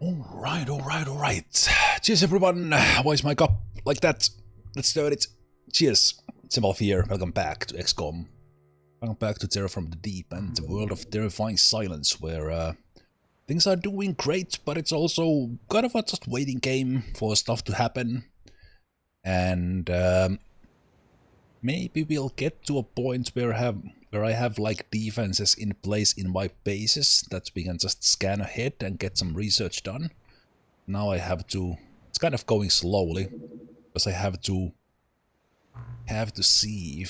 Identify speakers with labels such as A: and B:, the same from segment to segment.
A: Alright. Cheers everyone. Why is my cup like that? Let's start it. Cheers. Zemalf here. Welcome back to XCOM. Welcome back to Terror from the Deep and the world of terrifying silence where things are doing great, but it's also kind of a just waiting game for stuff to happen. And maybe we'll get to a point where I have like defenses in place in my bases that we can just scan ahead and get some research done. Now I have to, it's kind of going slowly, because I have to see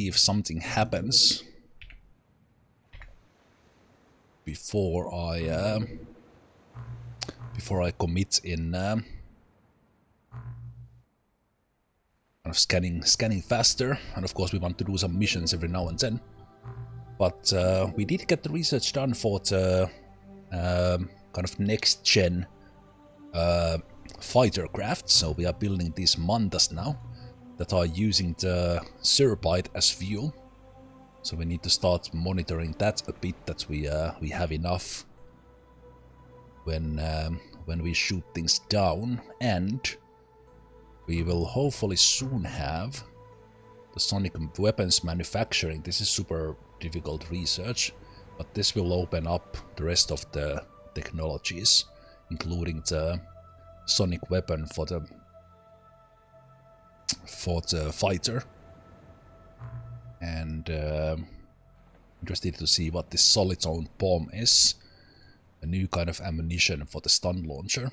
A: if something happens before I commit in kind of scanning faster. And of course we want to do some missions every now and then. But we did get the research done for the kind of next gen fighter craft. So we are building these mantas now that are using the Cerbite as fuel. So we need to start monitoring that a bit, that we have enough when we shoot things down. And we will hopefully soon have the sonic weapons manufacturing. This is super difficult research, but this will open up the rest of the technologies, including the sonic weapon for the fighter. And interested to see what this solid zone bomb is. A new kind of ammunition for the stun launcher.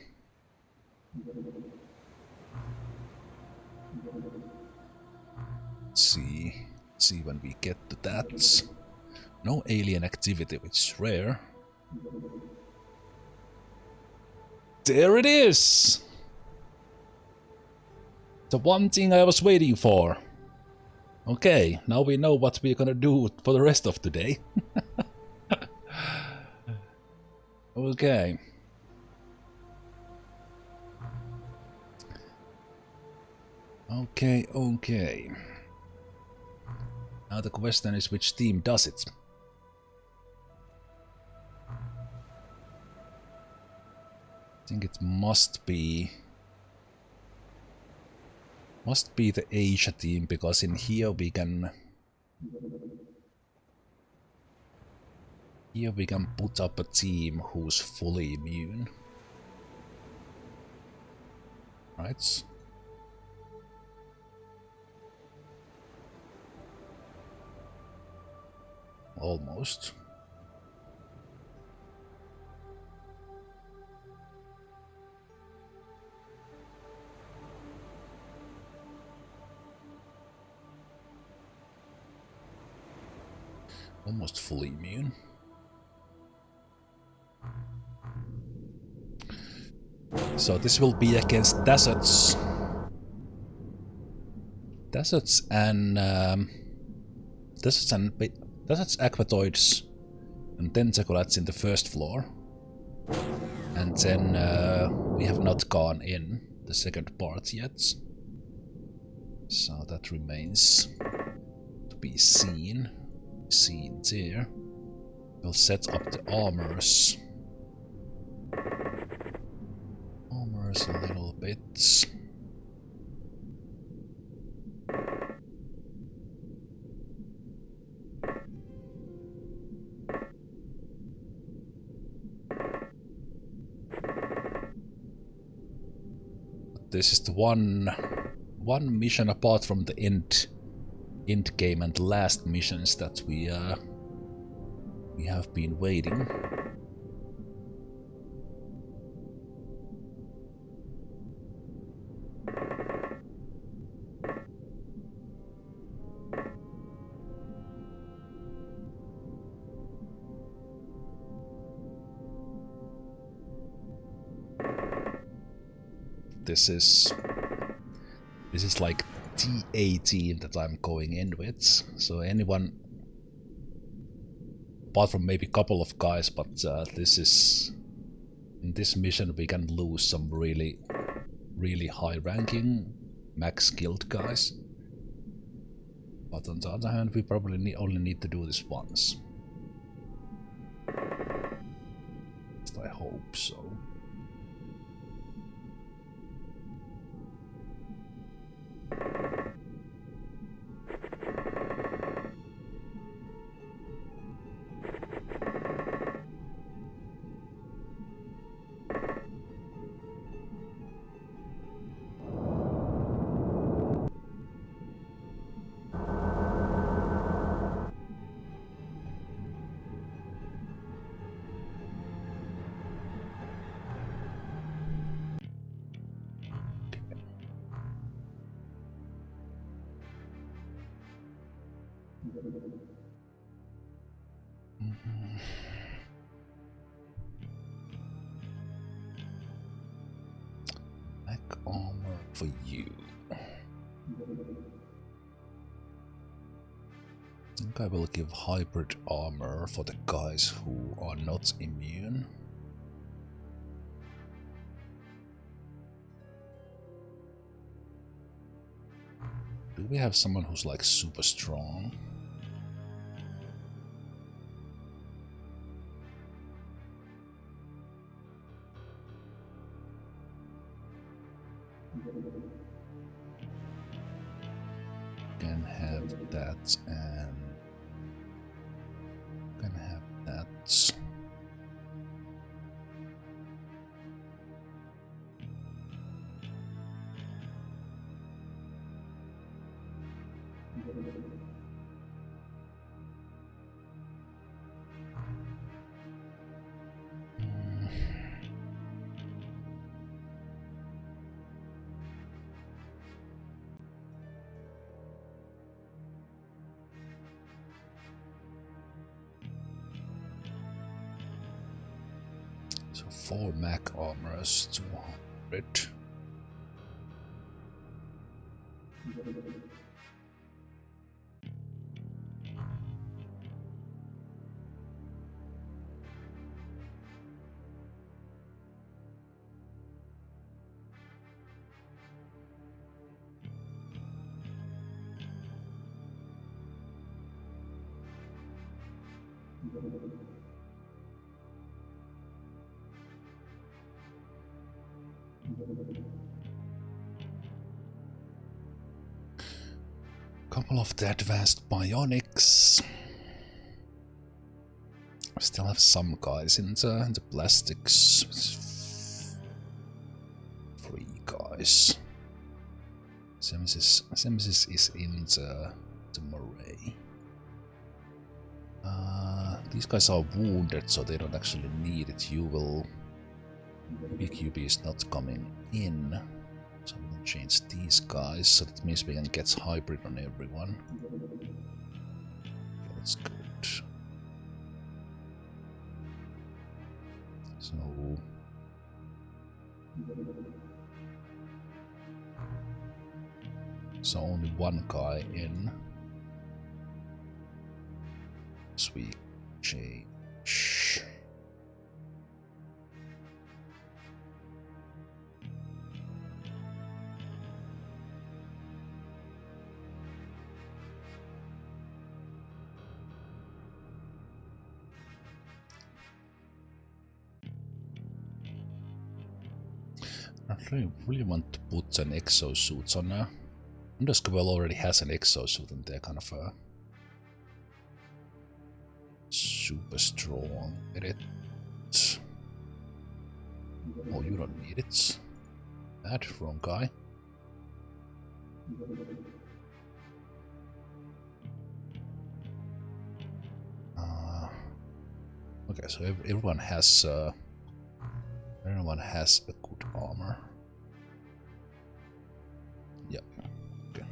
A: Let's see when we get to that. No alien activity, which is rare. There it is! The one thing I was waiting for. Okay, now we know what we're gonna do for the rest of the day. Okay. Okay. Now the question is, which team does it? I think it must be the Asia team, because in here we can put up a team who's fully immune. Right? Almost. Almost fully immune. So this will be against deserts. Deserts, aquatoids, and tentaculates in the first floor. And then we have not gone in the second part yet. So that remains to be seen. Seen there. We'll set up the armors. Armors a little bit. This is the one mission apart from the end game and last missions that we have been waiting. This is like T18 that I'm going in with, so anyone apart from maybe a couple of guys, but this is, in this mission we can lose some really high ranking max skilled guys, but on the other hand we probably only need to do this once. I hope so. Mech armor for you. I think I will give hybrid armor for the guys who are not immune. Do we have someone who's like super strong? Can have that and can have that. So 4 mech armors, 200. Couple of the advanced bionics. We still have some guys in the plastics. 3 guys. Nemesis is in the moray. These guys are wounded, so they don't actually need it. BQB is not coming in. So I'm gonna change these guys, so that means we can get hybrid on everyone. Okay, that's good. So only one guy in. Sweet change. I really want to put an exosuit on there. Underscobel already has an exosuit and they're kind of super strong at it. Oh, you don't need it. That wrong guy. Okay, so everyone has a good armor. Yep. Okay.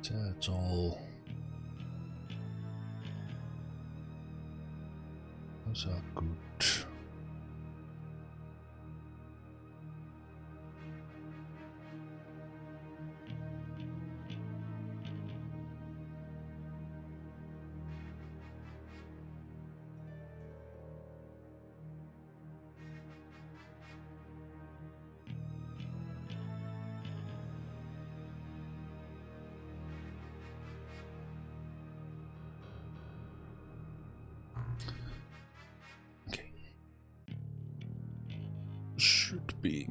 A: Turtle. Those are good. be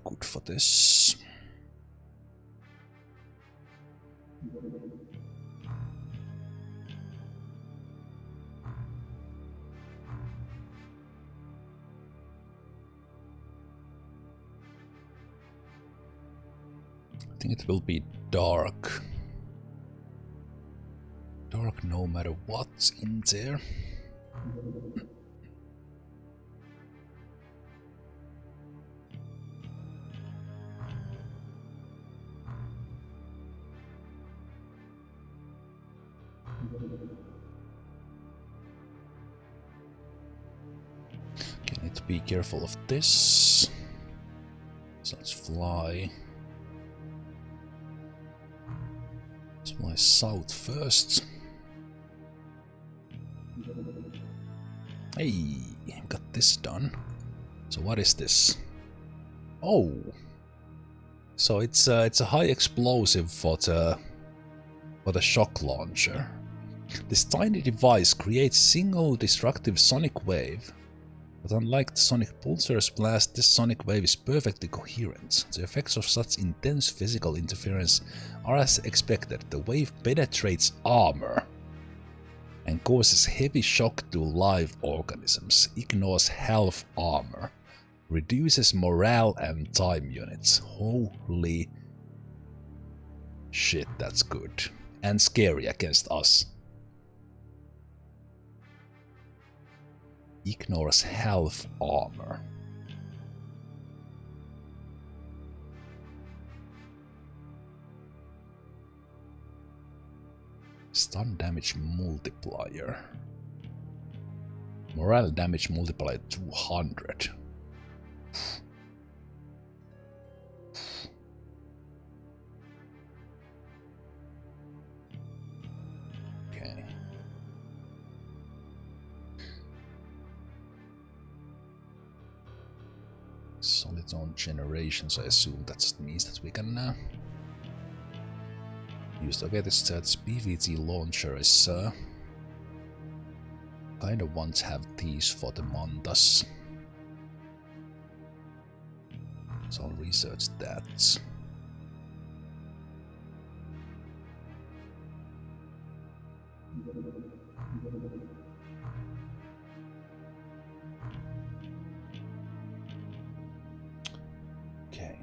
A: good for this. I think it will be dark. Dark no matter what's in there. Okay, need to be careful of this. So let's fly. Let's fly south first. Hey, got this done. So what is this? Oh, so it's a high explosive for the shock launcher. This tiny device creates single destructive sonic wave, but unlike the sonic pulsar's blast, this sonic wave is perfectly coherent. The effects of such intense physical interference are as expected. The wave penetrates armor and causes heavy shock to live organisms, ignores health armor, reduces morale and time units. Holy shit, that's good. And scary against us. Ignores health armor. Stun damage multiplier. Morale damage multiplier 200. Okay. Solid zone generations, I assume that just means that we can use. Okay, this PVT launcher is kind of want to have these for the Mantas. So I'll research that. Okay.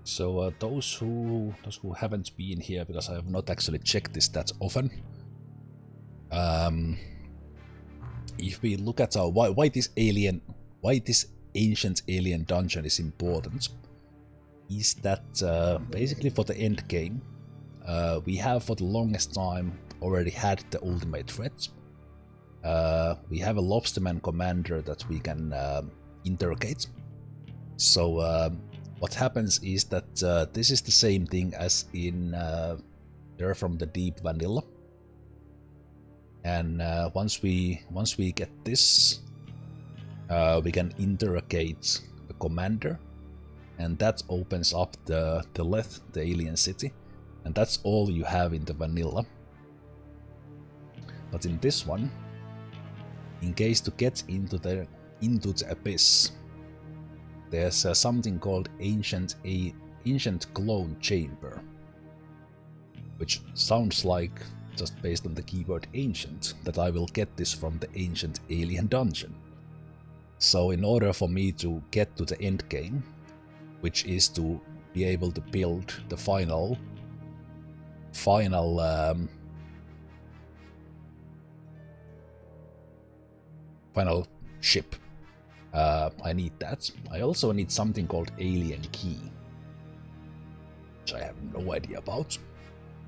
A: So those who haven't been here, because I have not actually checked this that often. If we look at why this ancient alien dungeon is important, is that basically for the end game, we have for the longest time already had the ultimate threat. We have a lobsterman commander that we can interrogate. So what happens is that this is the same thing as in Terror from the Deep Vanilla. And once we get this, we can interrogate the commander, and that opens up the Leth, the alien city, and that's all you have in the vanilla. But in this one, in case to get into the abyss, there's something called ancient clone chamber, which sounds like, just based on the keyword ancient, that I will get this from the ancient alien dungeon. So in order for me to get to the end game, which is to be able to build the final ship, I need that. I also need something called alien key, which I have no idea about.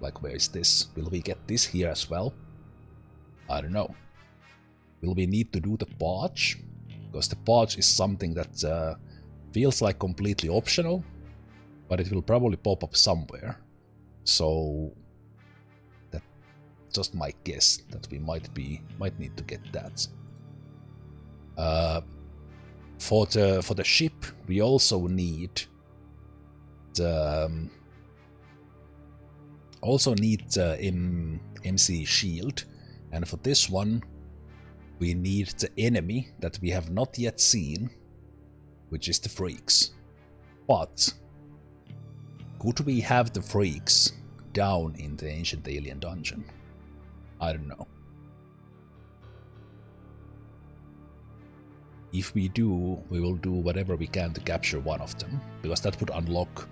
A: Like, where is this? Will we get this here as well? I don't know. Will we need to do the barge? Because the barge is something that feels like completely optional, but it will probably pop up somewhere. So just my guess that we might need to get that. For the ship, we also need the MC shield, and for this one we need the enemy that we have not yet seen, which is the freaks. But could we have the freaks down in the ancient alien dungeon? I don't know. If we do, we will do whatever we can to capture one of them, because that would unlock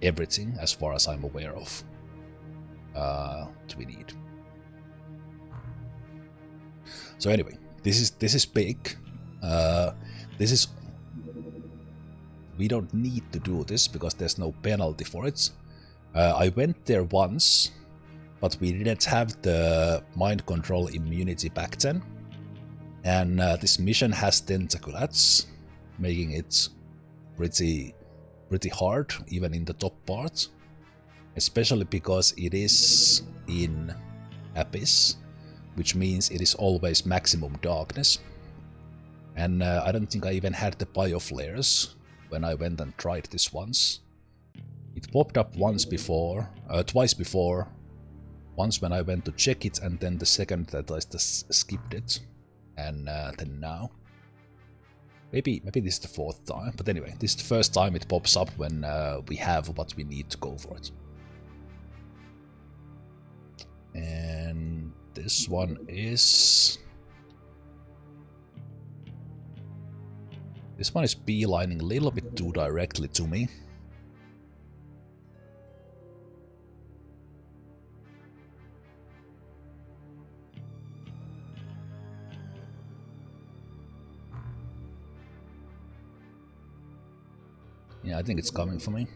A: everything as far as I'm aware of. We need. So anyway, this is big. We don't need to do this because there's no penalty for it. I went there once, but we didn't have the mind control immunity back then. And this mission has tentaculates, making it pretty hard, even in the top part. Especially because it is in Abyss, which means it is always maximum darkness. And I don't think I even had the bioflares when I went and tried this once. It popped up twice before. Once when I went to check it, and then the second that I just skipped it. And then now. Maybe this is the fourth time, but anyway, this is the first time it pops up when we have what we need to go for it. And this one is... This one is beelining a little bit too directly to me. Yeah, I think it's coming for me.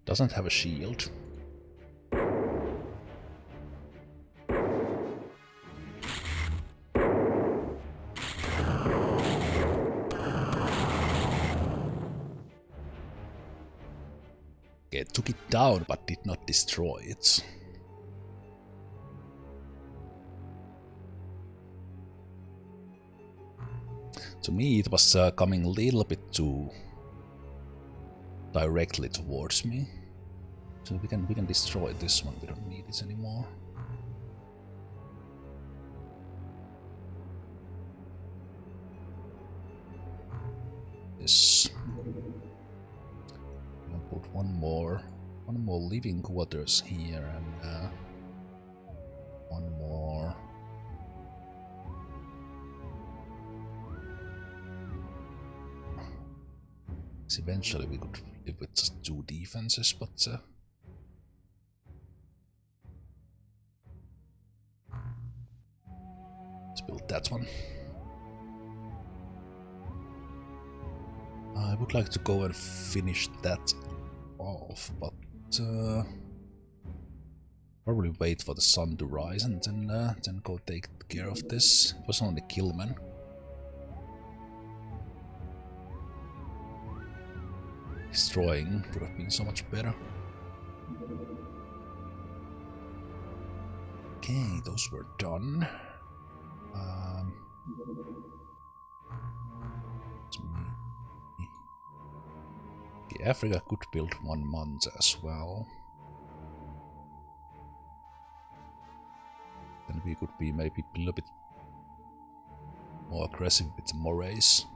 A: Doesn't have a shield. Okay, it took it down but did not destroy it. To me it was coming a little bit too directly towards me. So we can destroy this one, we don't need it anymore. This. I'm gonna put one more living quarters here and one more. So eventually we could live with just 2 defenses, but let's build that one. I would like to go and finish that off, but probably wait for the sun to rise and then go take care of this. It was only Killman. Destroying would have been so much better. Okay, those were done. Okay, Africa could build 1 month as well. Then we could be maybe a little bit more aggressive with the morays.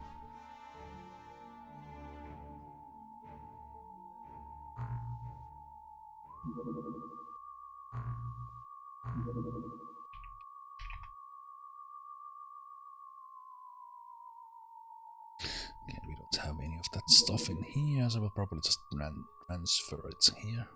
A: Okay, we don't have any of that stuff in here, so we'll probably just transfer it here.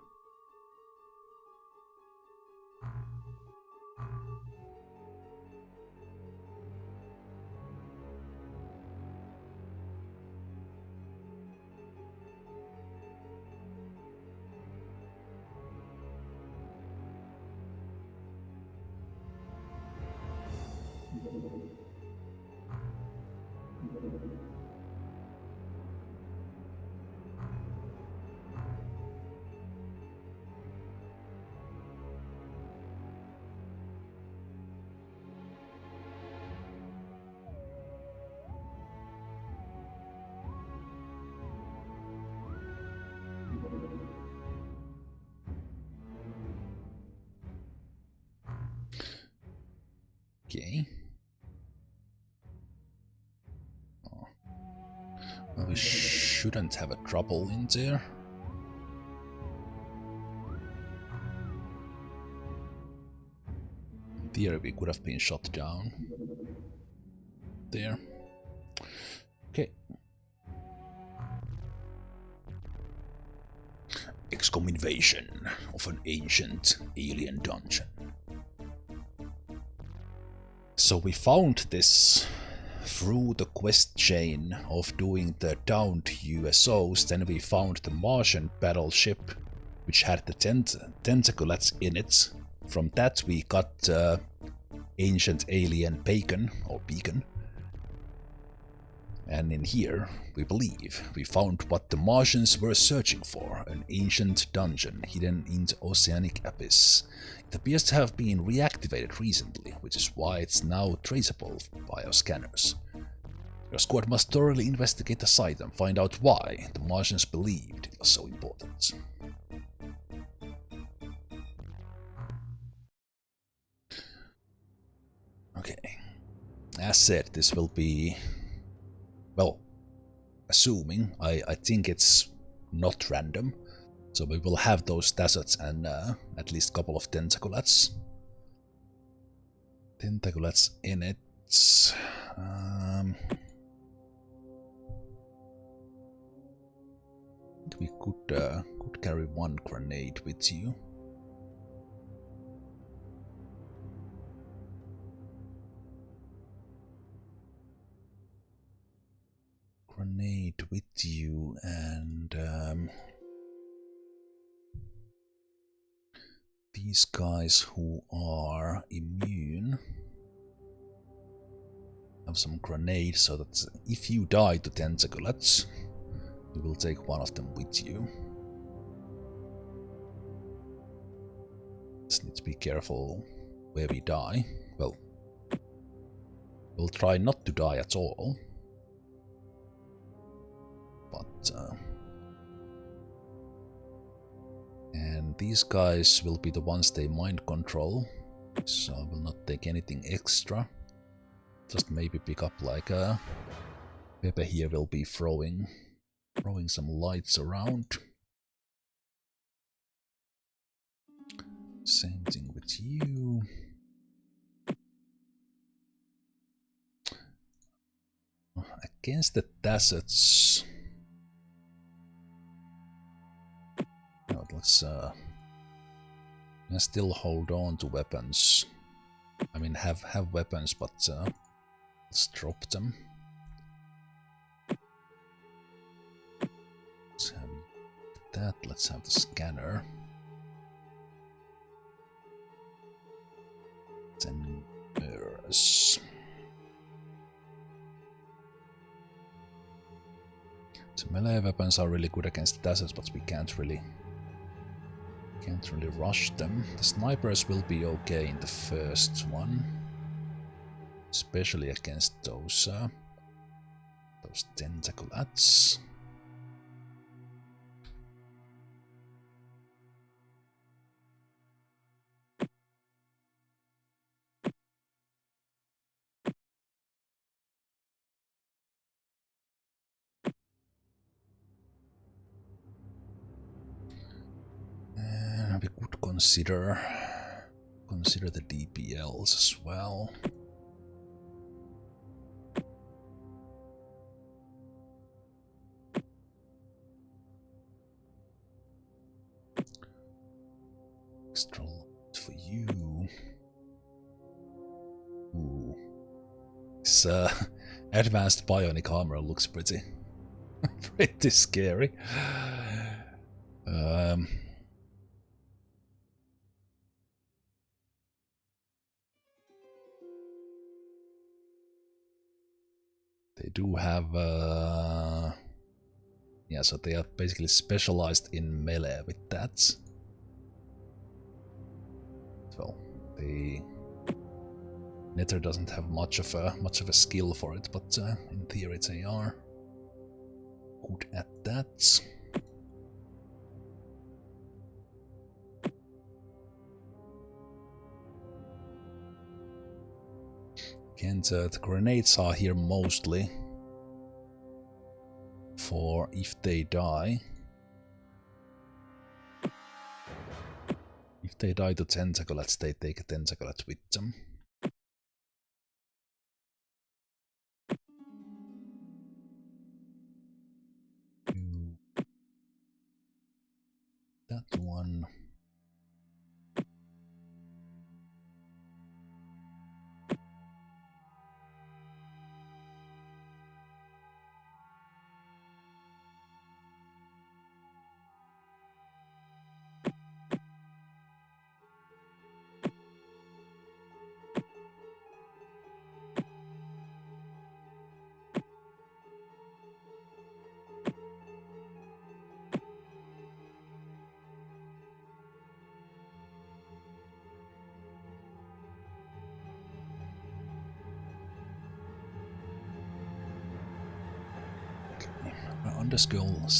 A: Okay. Well, we shouldn't have a trouble in there. In theory, we could have been shot down. There. Okay. XCOM invasion of an ancient alien dungeon. So we found this through the quest chain of doing the downed USOs. Then we found the Martian battleship, which had the tentacles in it. From that we got ancient alien beacon, or beacon. And in here, we believe, we found what the Martians were searching for, an ancient dungeon hidden in the oceanic abyss. It appears to have been reactivated recently, which is why it's now traceable by our scanners. Your squad must thoroughly investigate the site and find out why the Martians believed it was so important. Okay. As said, this will be... well, assuming, I think it's not random. So we will have those deserts and at least a couple of tentacles. Tentacles in it. We could carry one grenade with you. Grenade with you and these guys who are immune have some grenades so that if you die to tentacles, you will take one of them with you. Just need to be careful where we die. Well, we'll try not to die at all. But and these guys will be the ones they mind control, so I will not take anything extra. Just maybe pick up like a... Pepe here will be throwing some lights around. Same thing with you. Against the deserts... no, let's still hold on to weapons. I mean, have weapons, but let's drop them. Let's have that. Let's have the scanner. 10 mirrors. So melee weapons are really good against the deserts, but we can't really rush them. The snipers will be okay in the first one, especially against those tentacles. We could consider the DPLs as well. Extra light for you. Ooh. This advanced bionic armor looks pretty scary. They do have yeah, so they are basically specialized in melee with that. Well, the Nether doesn't have much of a skill for it, but in theory they are good at that. And the grenades are here mostly for if they die. If they die to tentaclets, they take a tentaclet with them. That one.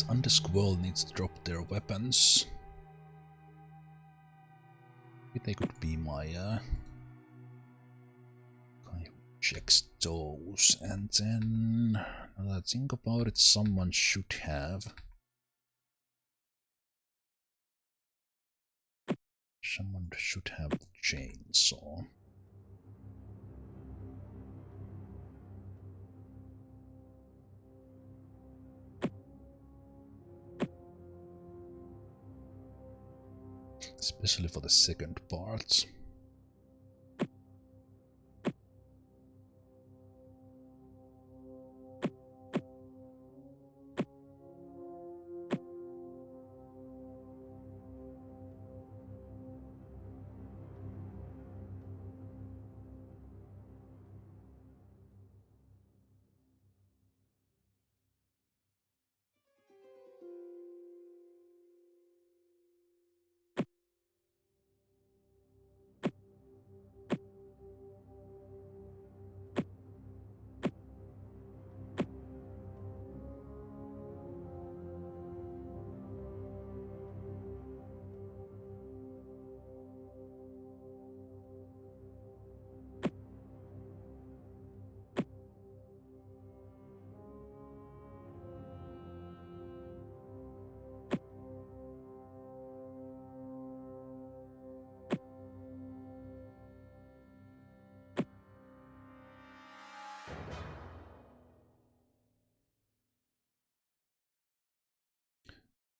A: Undersquirrel needs to drop their weapons. Maybe they could be my kind of checks those, and then now that I think about it, someone should have the chainsaw. Especially for the second part.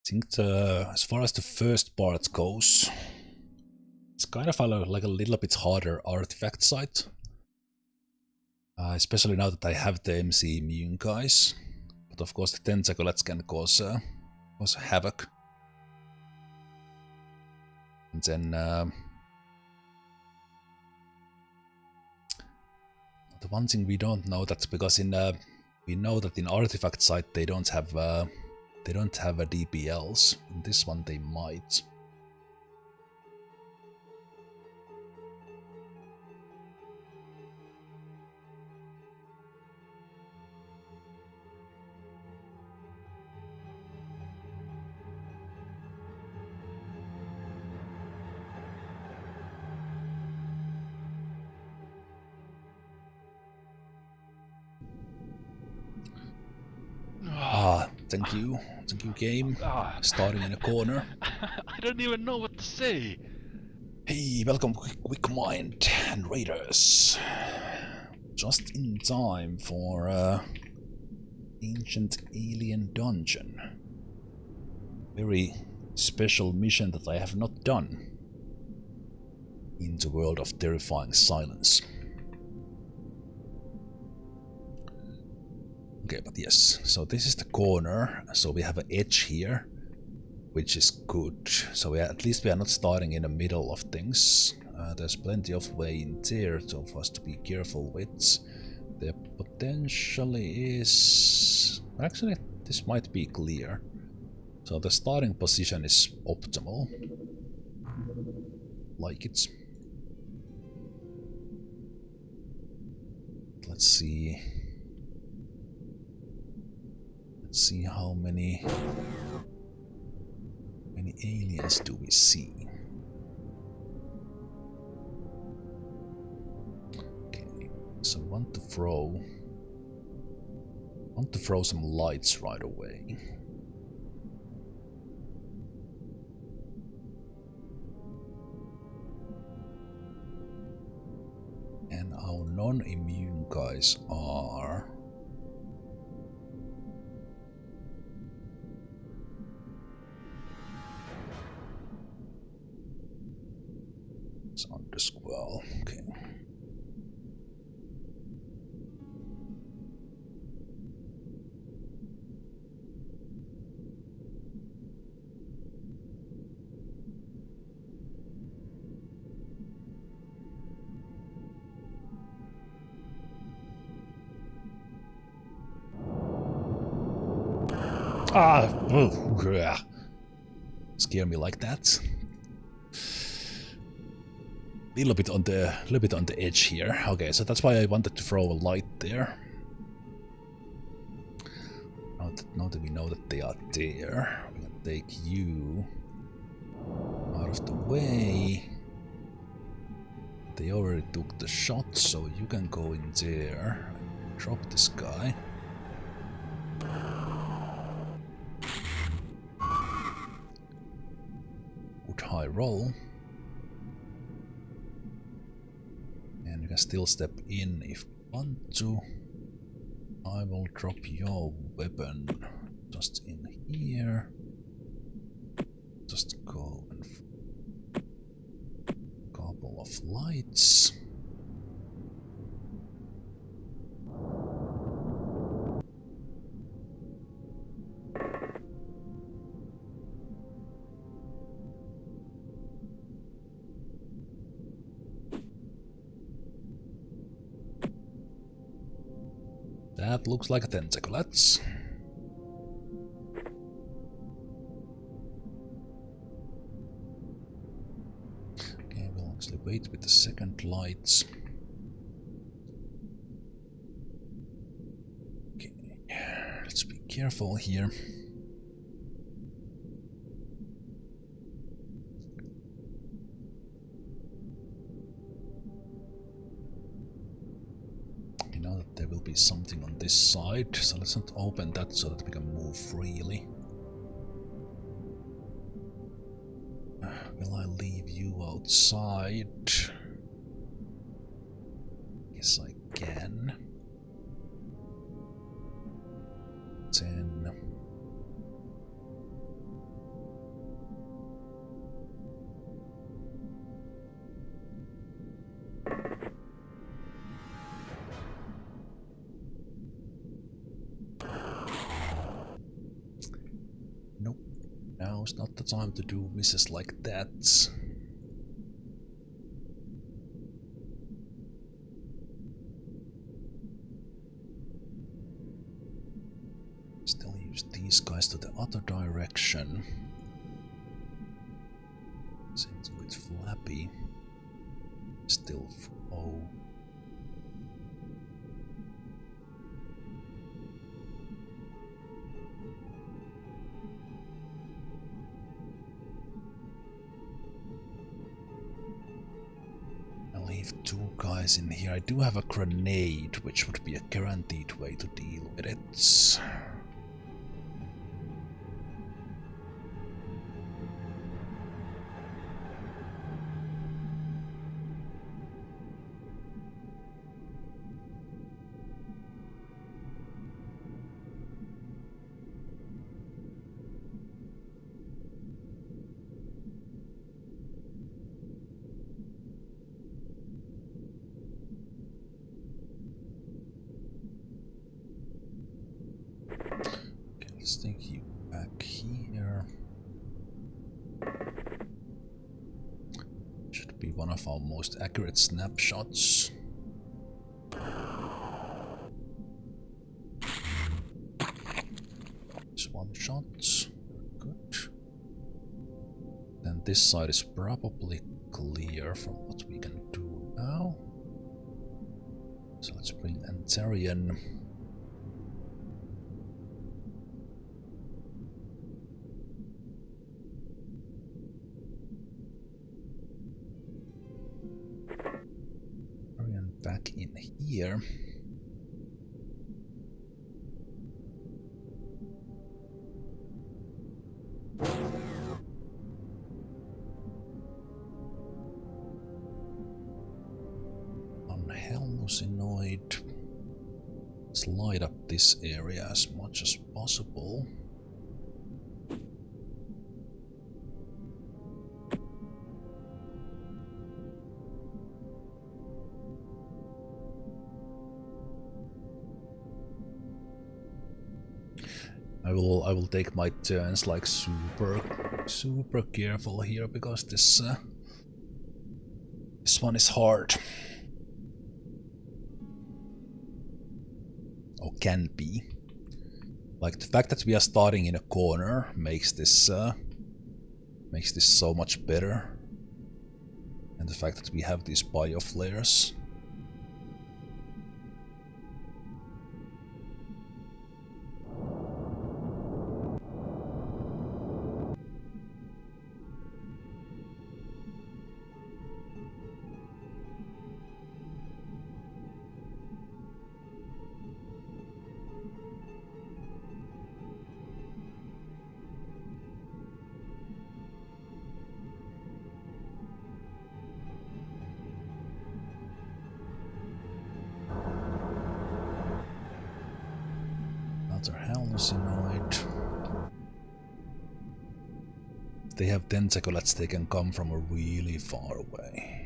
A: I think as far as the first part goes, it's kind of like a little bit harder artifact site. Especially now that I have the MC immune guys. But of course the tentaclets can cause havoc. And then the one thing we don't know, that because we know that in artifact site they don't have a DPLs. In this one they might. Thank you game. Starting in a corner.
B: I don't even know what to say.
A: Hey, welcome Quick Mind and Raiders. Just in time for Ancient Alien Dungeon. Very special mission that I have not done in the world of terrifying silence. Okay, but yes, so this is the corner, so we have an edge here, which is good. So at least we are not starting in the middle of things. There's plenty of way in there for us to be careful with. There potentially is... Actually, this might be clear. So the starting position is optimal. Like it. Let's see. Let's see how many aliens do we see. Okay, So want to throw some lights right away. And our non-immune guys are... It's on the squall, okay. Scare me like that. Little bit on the edge here. Okay, so that's why I wanted to throw a light there. Now that we know that they are there, we can take you out of the way. They already took the shot, so you can go in there and drop this guy. Good high roll. And you can still step in if you want to. I will drop your weapon just in here. Just go and couple of lights. That looks like a tentacle. Let's... Okay, we'll actually wait with the second lights. Okay, let's be careful here. You know that there will be something on this side, so let's not open that so that we can move freely. Will I leave you outside? Yes, I can. 10. Nope. Now's not the time to do misses like that. Still use these guys to the other direction. Seems a bit flappy. Still flow. I'll leave 2 guys in here. I do have a grenade, which would be a guaranteed way to deal with it. Let's take you back here. Should be one of our most accurate snapshots. Just 1 shot. Good. Then this side is probably clear from what we can do now. So let's bring Antarian. Back in here. Hallucinoid. Let's light up this area as much as possible. I will take my turns like super careful here because this one is hard. Or can be. Like the fact that we are starting in a corner makes this so much better. And the fact that we have these bioflares. Hallucinoid. If they have tentacles, they can come from a really far away.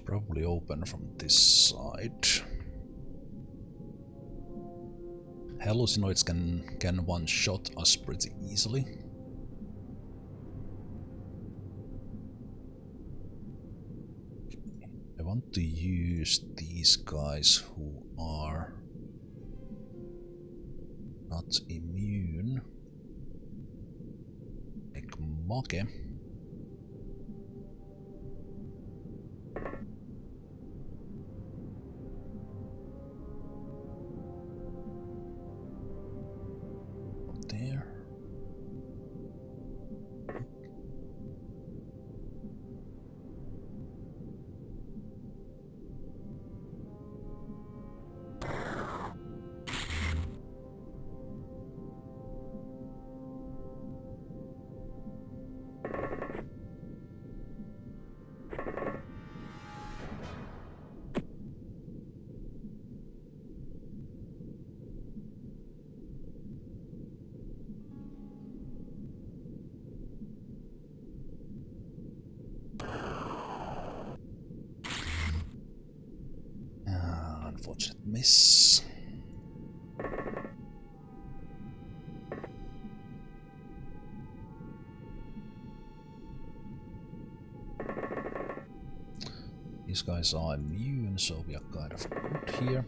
A: Probably open from this side. Hallucinoids can one-shot us pretty easily. I want to use these guys who are not immune. Like Make. Unfortunate miss. These guys are immune, so we are kind of good here.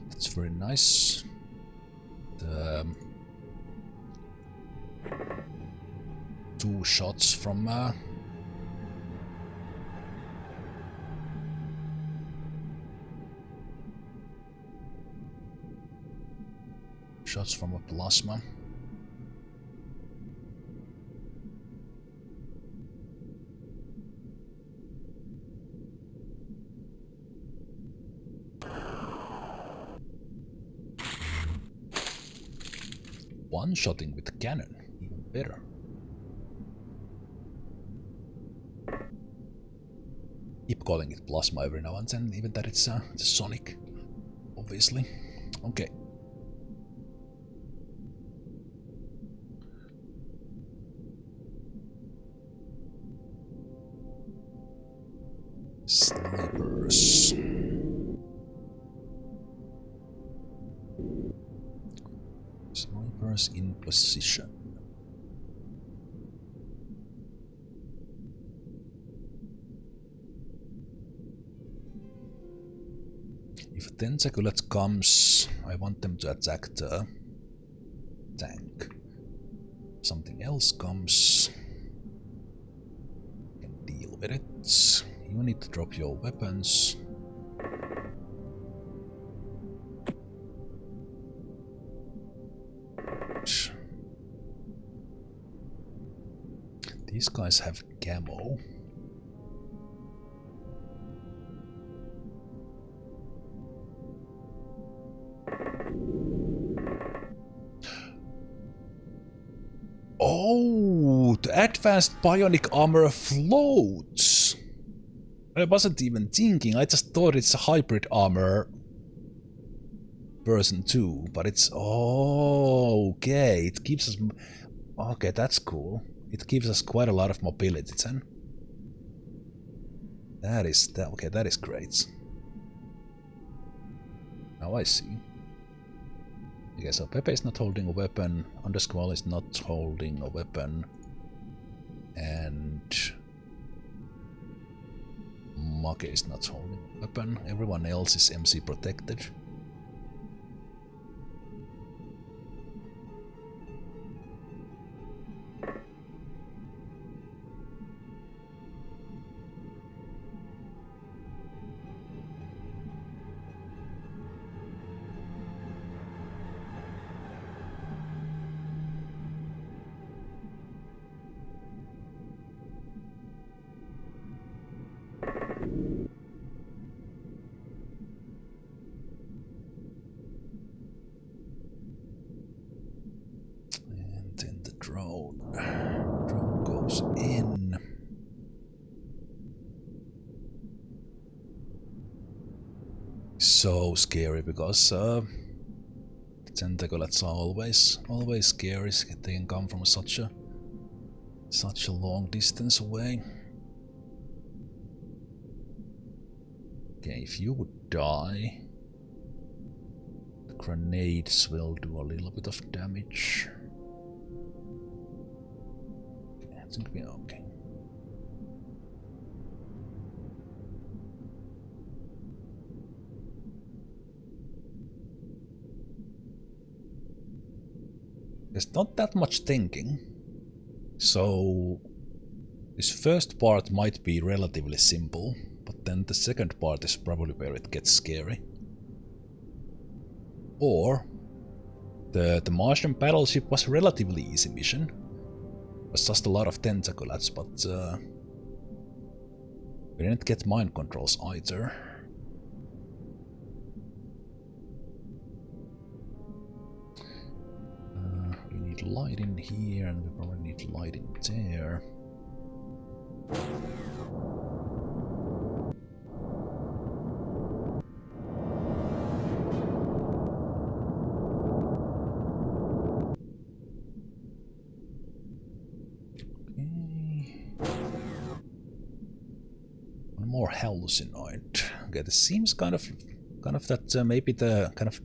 A: That's very nice. The 2 shots from a plasma. One-shotting with cannon, even better. Keep calling it plasma every now and then, even that it's sonic, obviously. Okay. Snipers. Armors in position. If a tentaculate comes, I want them to attack the tank. Something else comes, I can deal with it. You need to drop your weapons. These guys have camo. Oh, the advanced bionic armor floats. I wasn't even thinking, I just thought it's a hybrid armor version 2, but it's... Oh, okay, it gives us... Okay, that's cool. It gives us quite a lot of mobility then. That is... Okay, that is great. Now I see. Okay, so Pepe is not holding a weapon, Undersquall is not holding a weapon, and Make is not holding a weapon. Everyone else is MC protected. Drone goes in. So scary because tentacles are always scary. They can come from such a long distance away. Okay, if you would die, the grenades will do a little bit of damage. I think we're okay. There's not that much thinking, so this first part might be relatively simple, but then the second part is probably where it gets scary. Or the Martian battleship was a relatively easy mission. It was just a lot of tentacles, but we didn't get mind controls either. We need light in here, and we probably need light in there. More hallucinoid. Okay, this seems kind of that maybe the kind of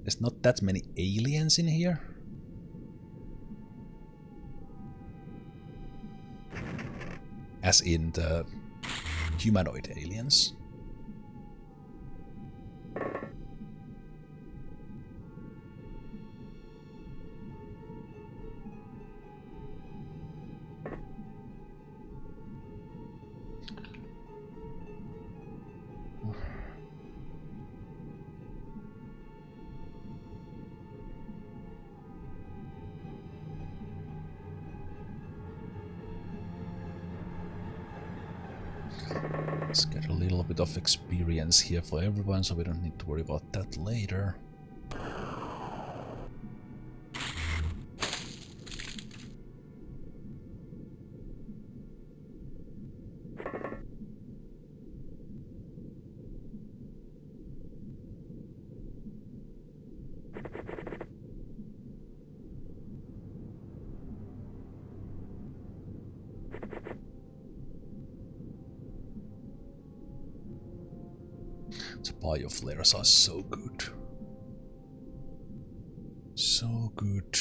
A: there's not that many aliens in here. As in the humanoid aliens. Let's get a little bit of experience here for everyone, so we don't need to worry about that later. The bioflares are so good. So good.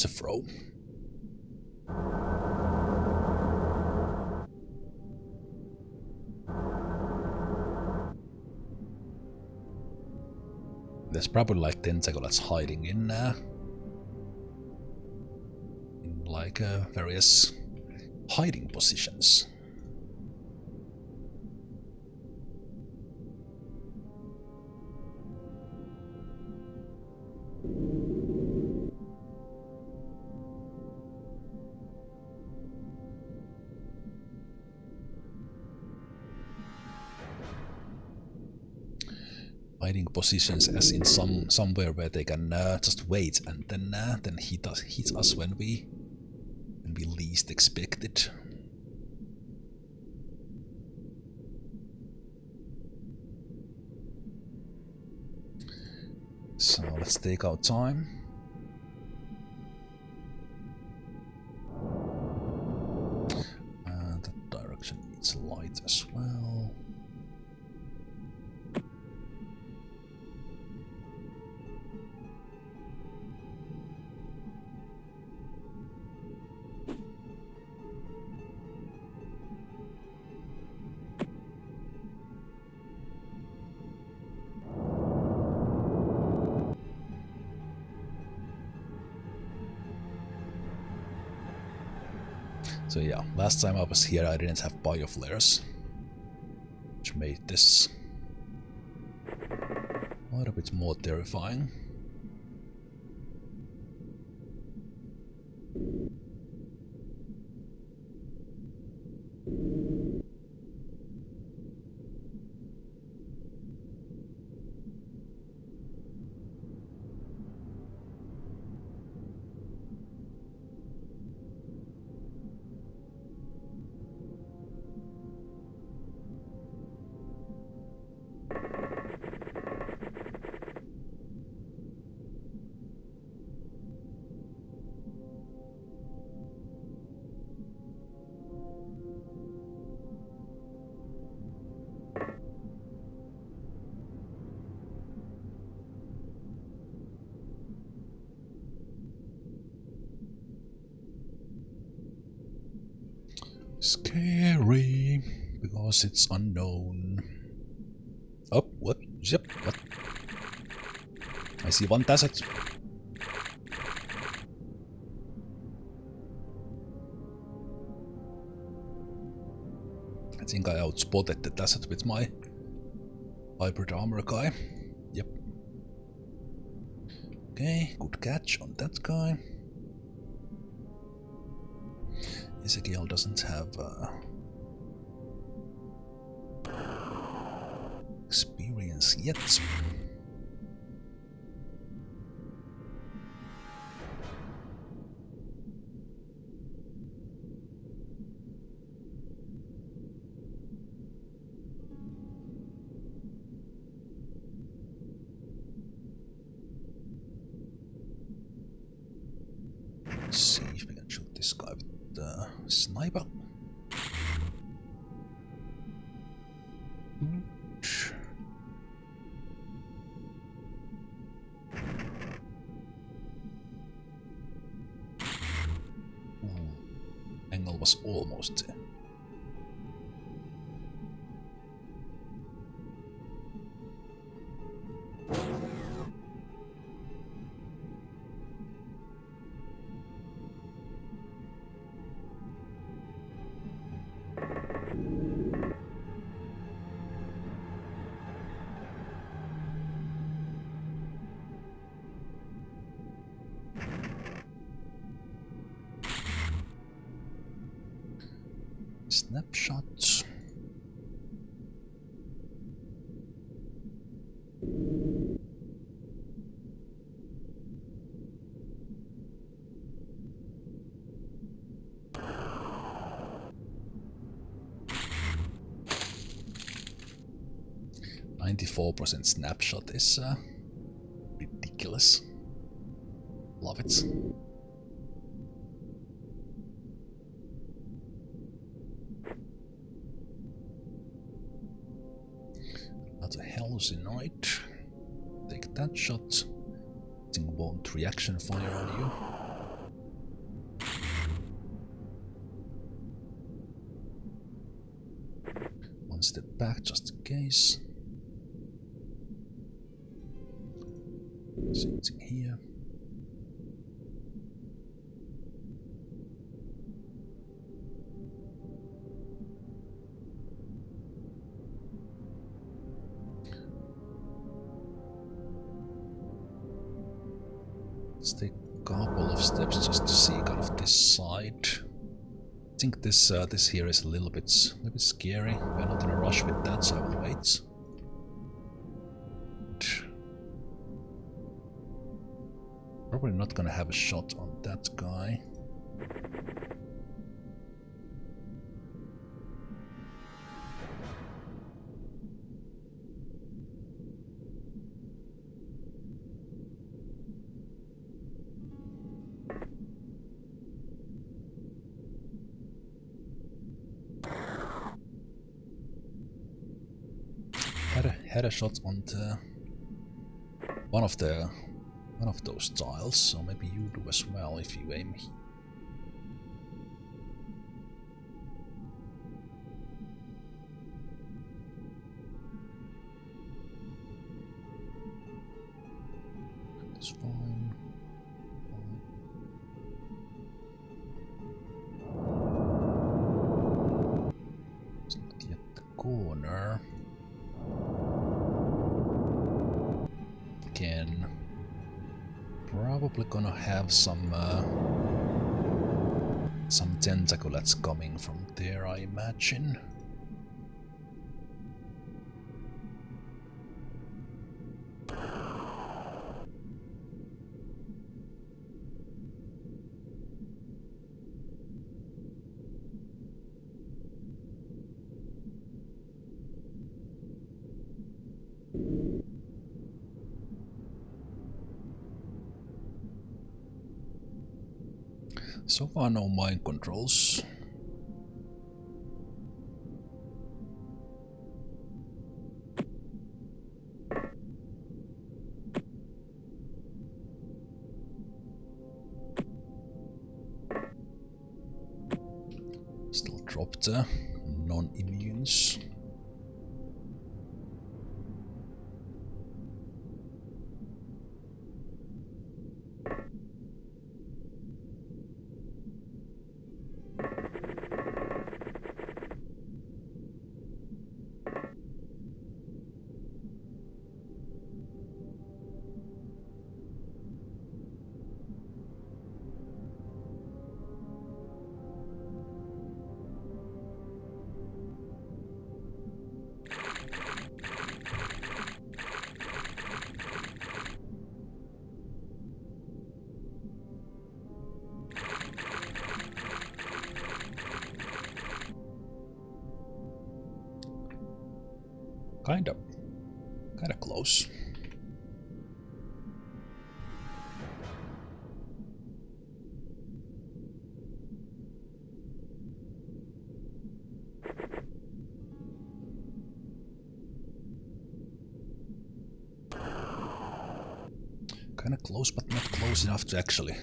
A: it's a throw. There's probably like tentacle that's hiding in like various hiding positions. Hiding positions, as in somewhere where they can just wait and then hit us when we least expect it. So let's take our time. And that direction needs light as well. So yeah, last time I was here I didn't have bioflares, which made this quite a bit more terrifying. Scary, because it's unknown. Oh, what? Yep, what? I see one desert. I think I outspotted the desert with my hybrid armor guy. Yep. Okay, good catch on that guy. Ezekiel doesn't have experience yet. Let's see if we can shoot this guy with the sniper. Angle was almost there. Snapshot. .94% snapshot is ridiculous. Love it. That's a hallucinate. Take that shot. Thing won't reaction fire on you. One step back just in case. Something here. Let's take a couple of steps just to see kind of this side. I think this this here is a little bit scary. We're not in a rush with that, so I will wait. Probably not gonna have a shot on that guy. Had a shot on the one of those tiles, so maybe you do as well if you aim here. That's fine. It's not yet the corner. Again, probably gonna have some tentacles coming from there, I imagine. So far, no mind controls. Still dropped non-immunes. Kinda close. Kinda close, but not close enough to actually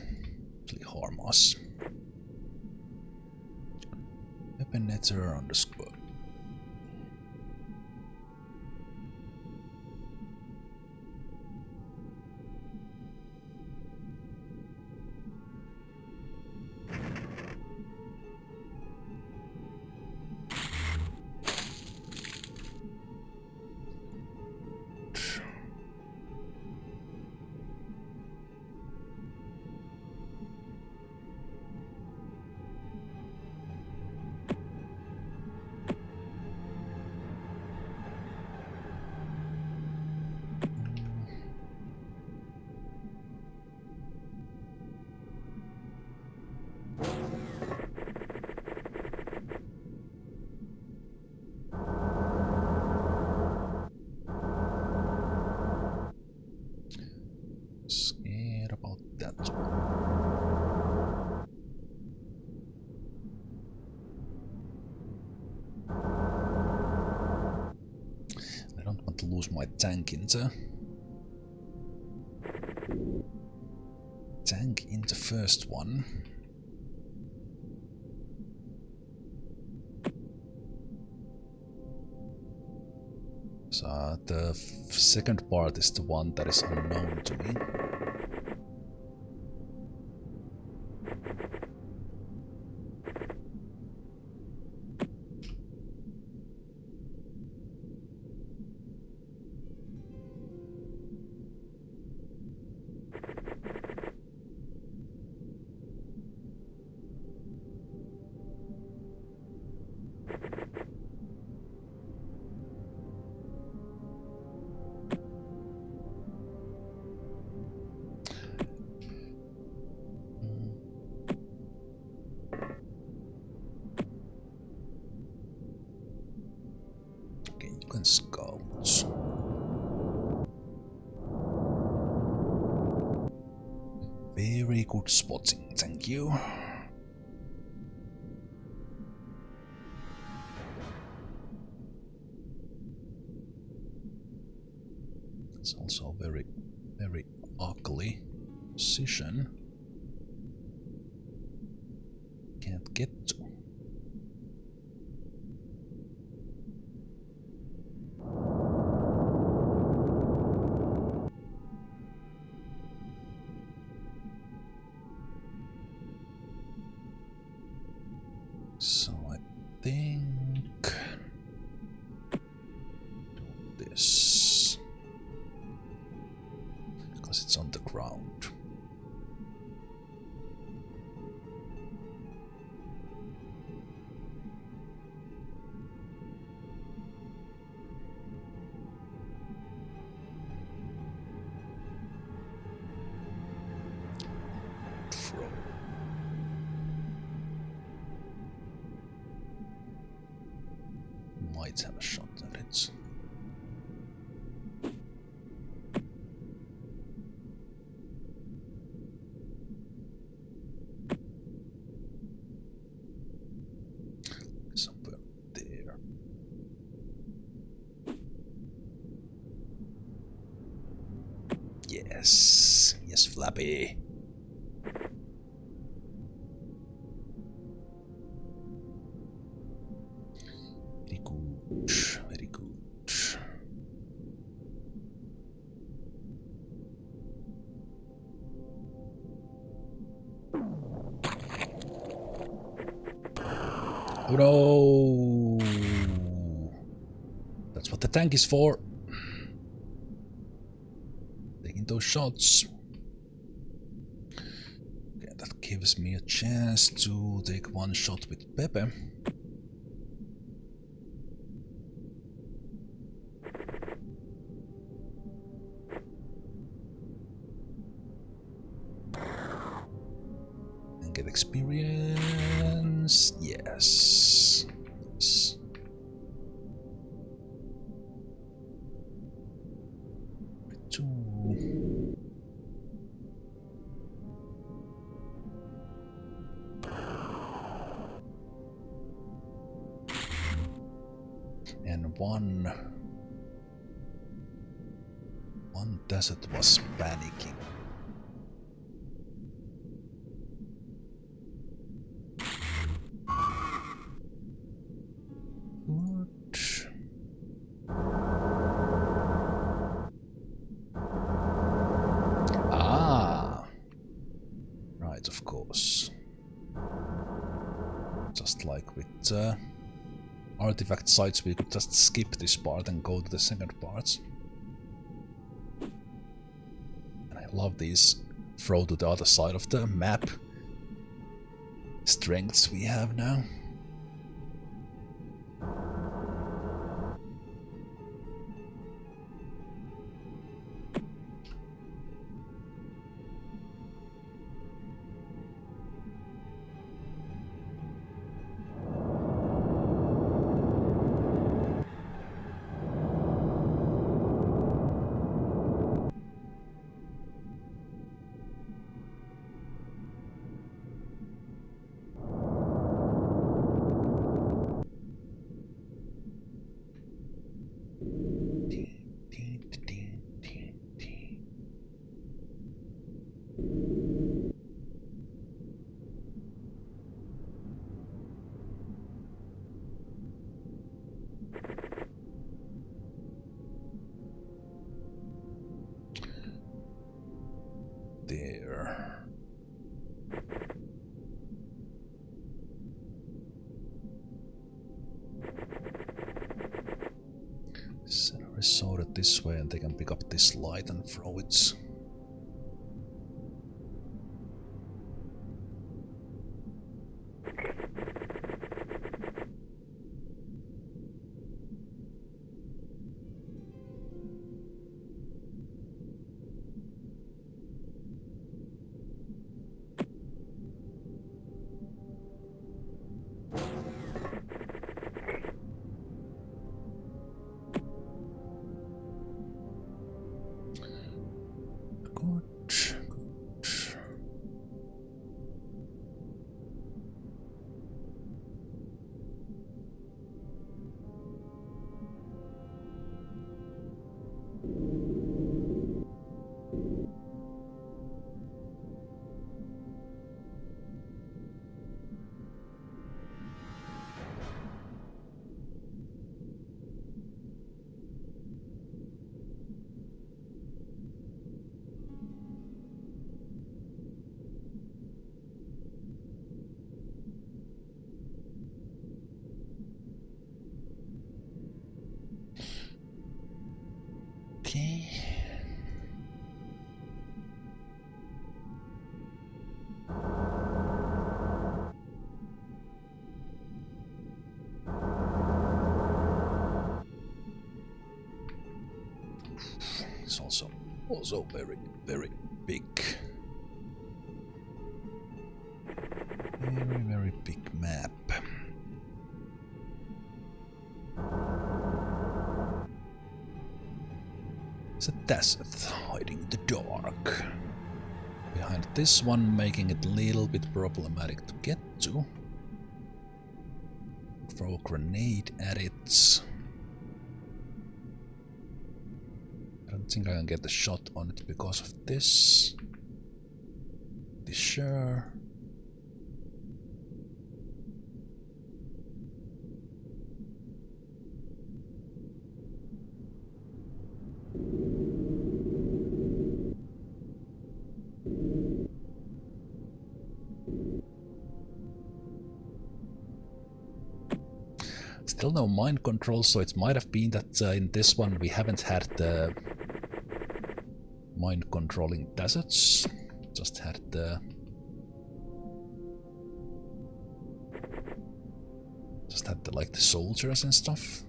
A: harm us. Weapon netter underscore. Scared about that. I don't want to lose my tank into first one. So the second part is the one that is unknown to me. Okay, you can scout. Very good spotting, thank you. It's also very, very ugly position. Can't get to. So I think do this because it's on the ground. Throw. Might have a shot at it. Somewhere there. Yes, yes, Flappy. Very good, very good. Oh no! That's what the tank is for. Taking those shots. Okay, that gives me a chance to take one shot with Pepe. And get experience. Yes. Nice. Two. And one desert was panicking. Good. Ah, right, of course. Just like with artifact sites, we could just skip this part and go to the second parts. And I love these throw to the other side of the map strengths we have now. there. Send a resorter this way and they can pick up this light and throw it. Okay. It's also very, very big. Very, very big map. It's a desert hiding in the dark. Behind this one, making it a little bit problematic to get to. Throw a grenade at it. I don't think I can get a shot on it because of this. Sure. Still no mind control, so it might have been that in this one we haven't had the mind controlling deserts, just had the like the soldiers and stuff.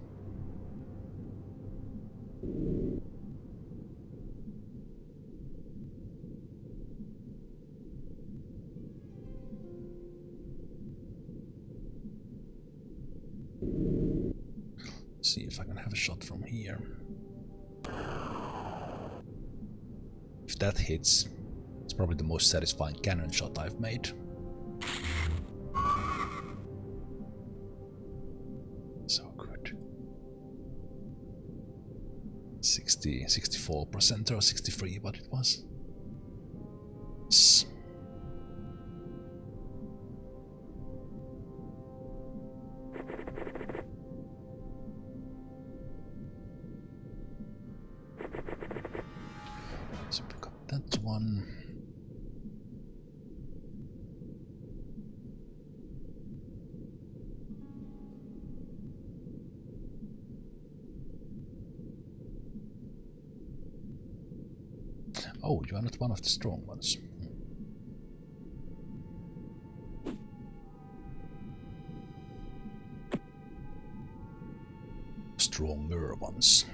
A: See if I can have a shot from here. If that hits, it's probably the most satisfying cannon shot I've made. So good. 64% or 63, what it was. Yes. So pick up that one. Oh, you are not one of the strong ones. Stronger ones.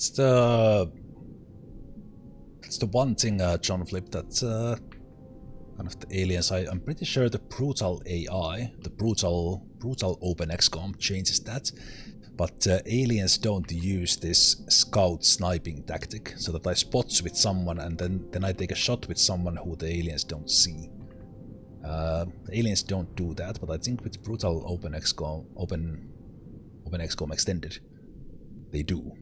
A: That's the one thing, John Flip, that kind of the aliens. I'm pretty sure the brutal AI, the brutal OpenXcom changes that, but aliens don't use this scout sniping tactic, so that I spot with someone and then I take a shot with someone who the aliens don't see. The aliens don't do that, but I think with brutal OpenXcom extended, they do.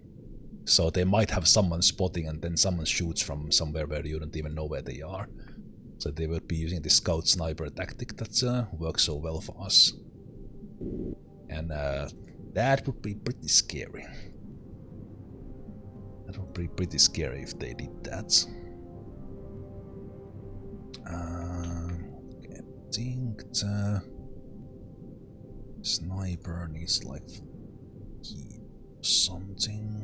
A: So they might have someone spotting and then someone shoots from somewhere where you don't even know where they are. So they would be using the scout sniper tactic that works so well for us. And that would be pretty scary. That would be pretty scary if they did that. I think the sniper needs like something.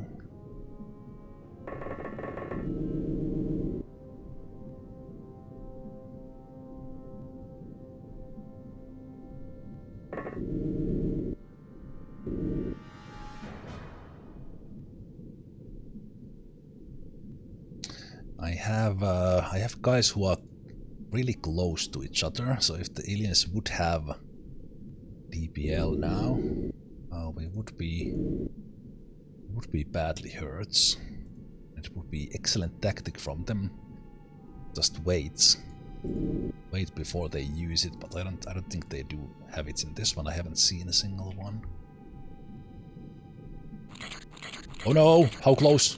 A: I have guys who are really close to each other, so if the aliens would have DPL now, we would be badly hurt. It would be excellent tactic from them. Just wait before they use it, but I don't think they do have it in this one. I haven't seen a single one. Oh no! How close?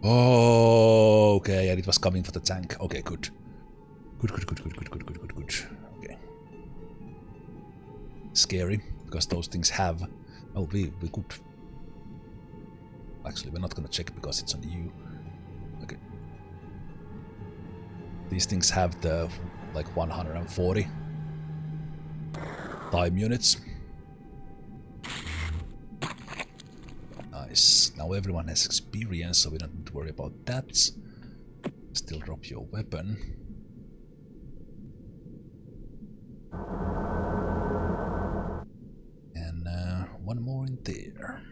A: Oh, okay, and it was coming for the tank. Okay, good. Good. Okay. Scary, because those things have... Well, we could... Actually, we're not gonna check because it's on you. Okay. These things have the, like, 140 time units. Nice. Now everyone has experience, so we don't need to worry about that. Still drop your weapon. And one more in there.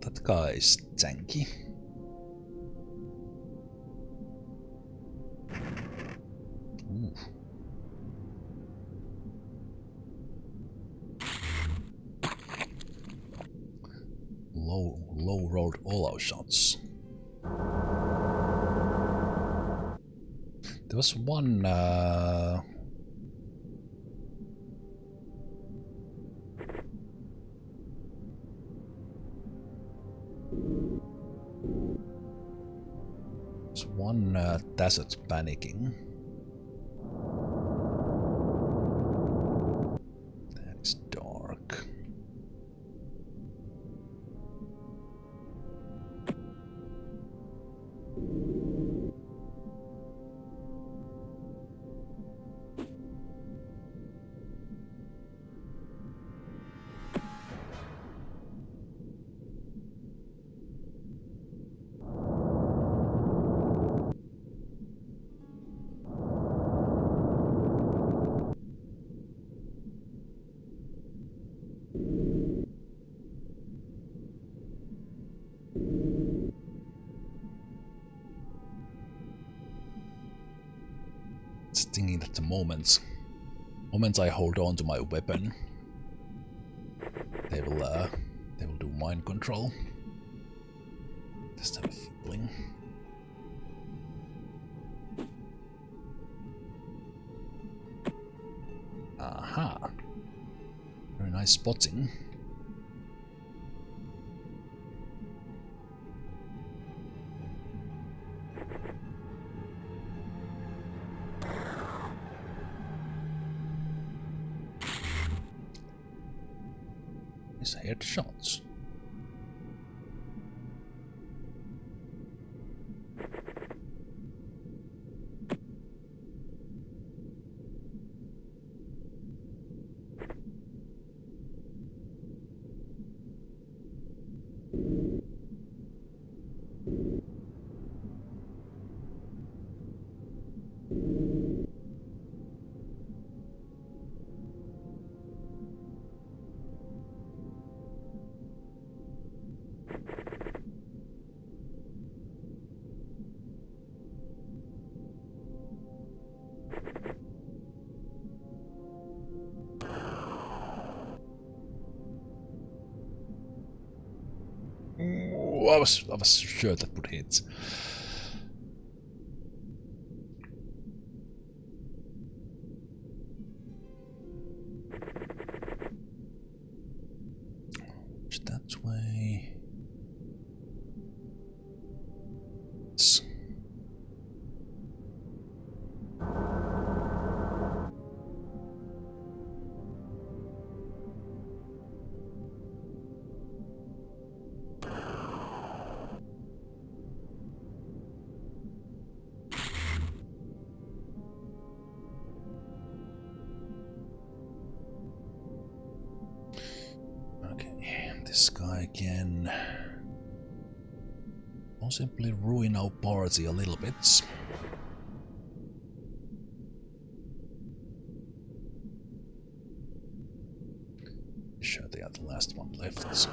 A: That guy is tanky. Ooh. Low rolled all our shots. There was one desert panicking. That is dark. Thinking that the moment I hold on to my weapon, they will do mind control. Just have a feeling. Aha! Very nice spotting. Nice headshots. I was sure that would hit. That way. Okay, this guy can possibly ruin our party a little bit. Sure, they are the last one left.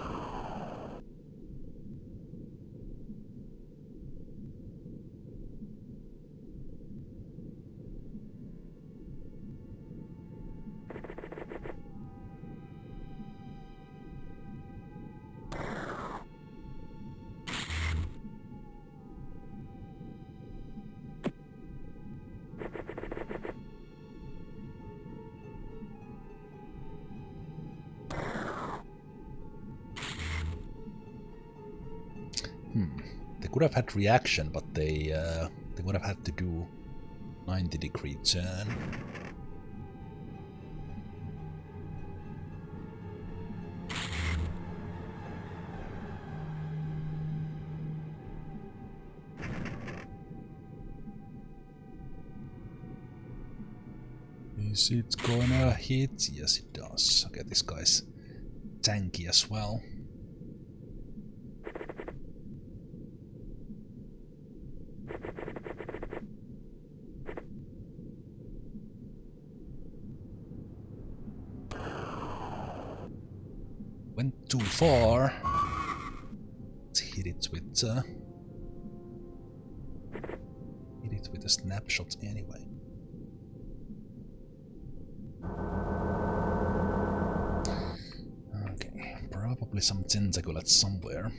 A: They could have had reaction, but they would have had to do 90-degree turn. Is it gonna hit? Yes, it does. Okay, this guy's tanky as well. Went too far. Let's hit it with a snapshot anyway. Okay, probably some tentaculates somewhere.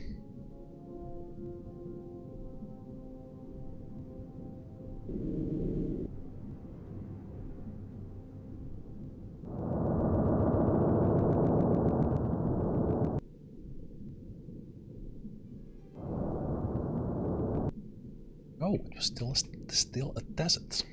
A: Oh, it was still a desert.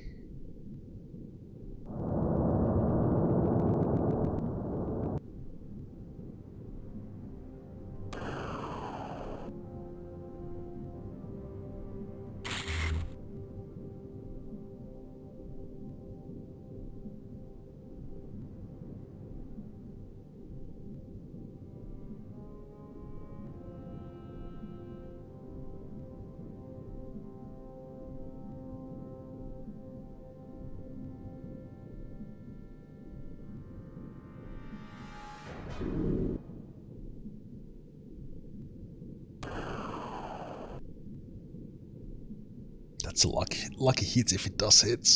A: That's a lucky hit if it does hit.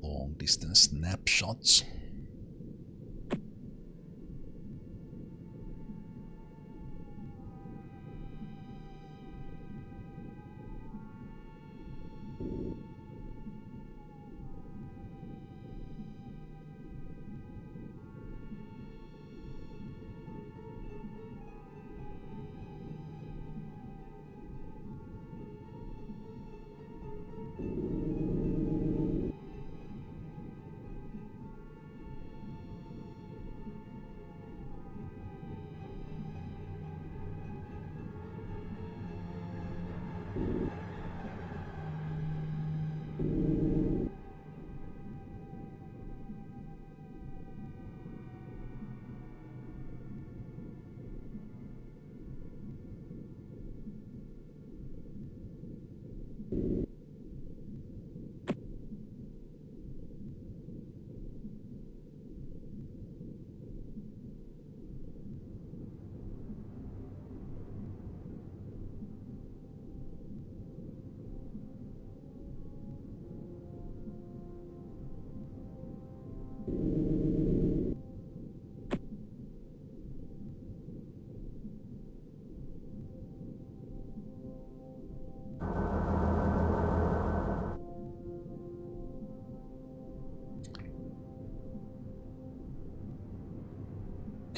A: Long distance snapshots.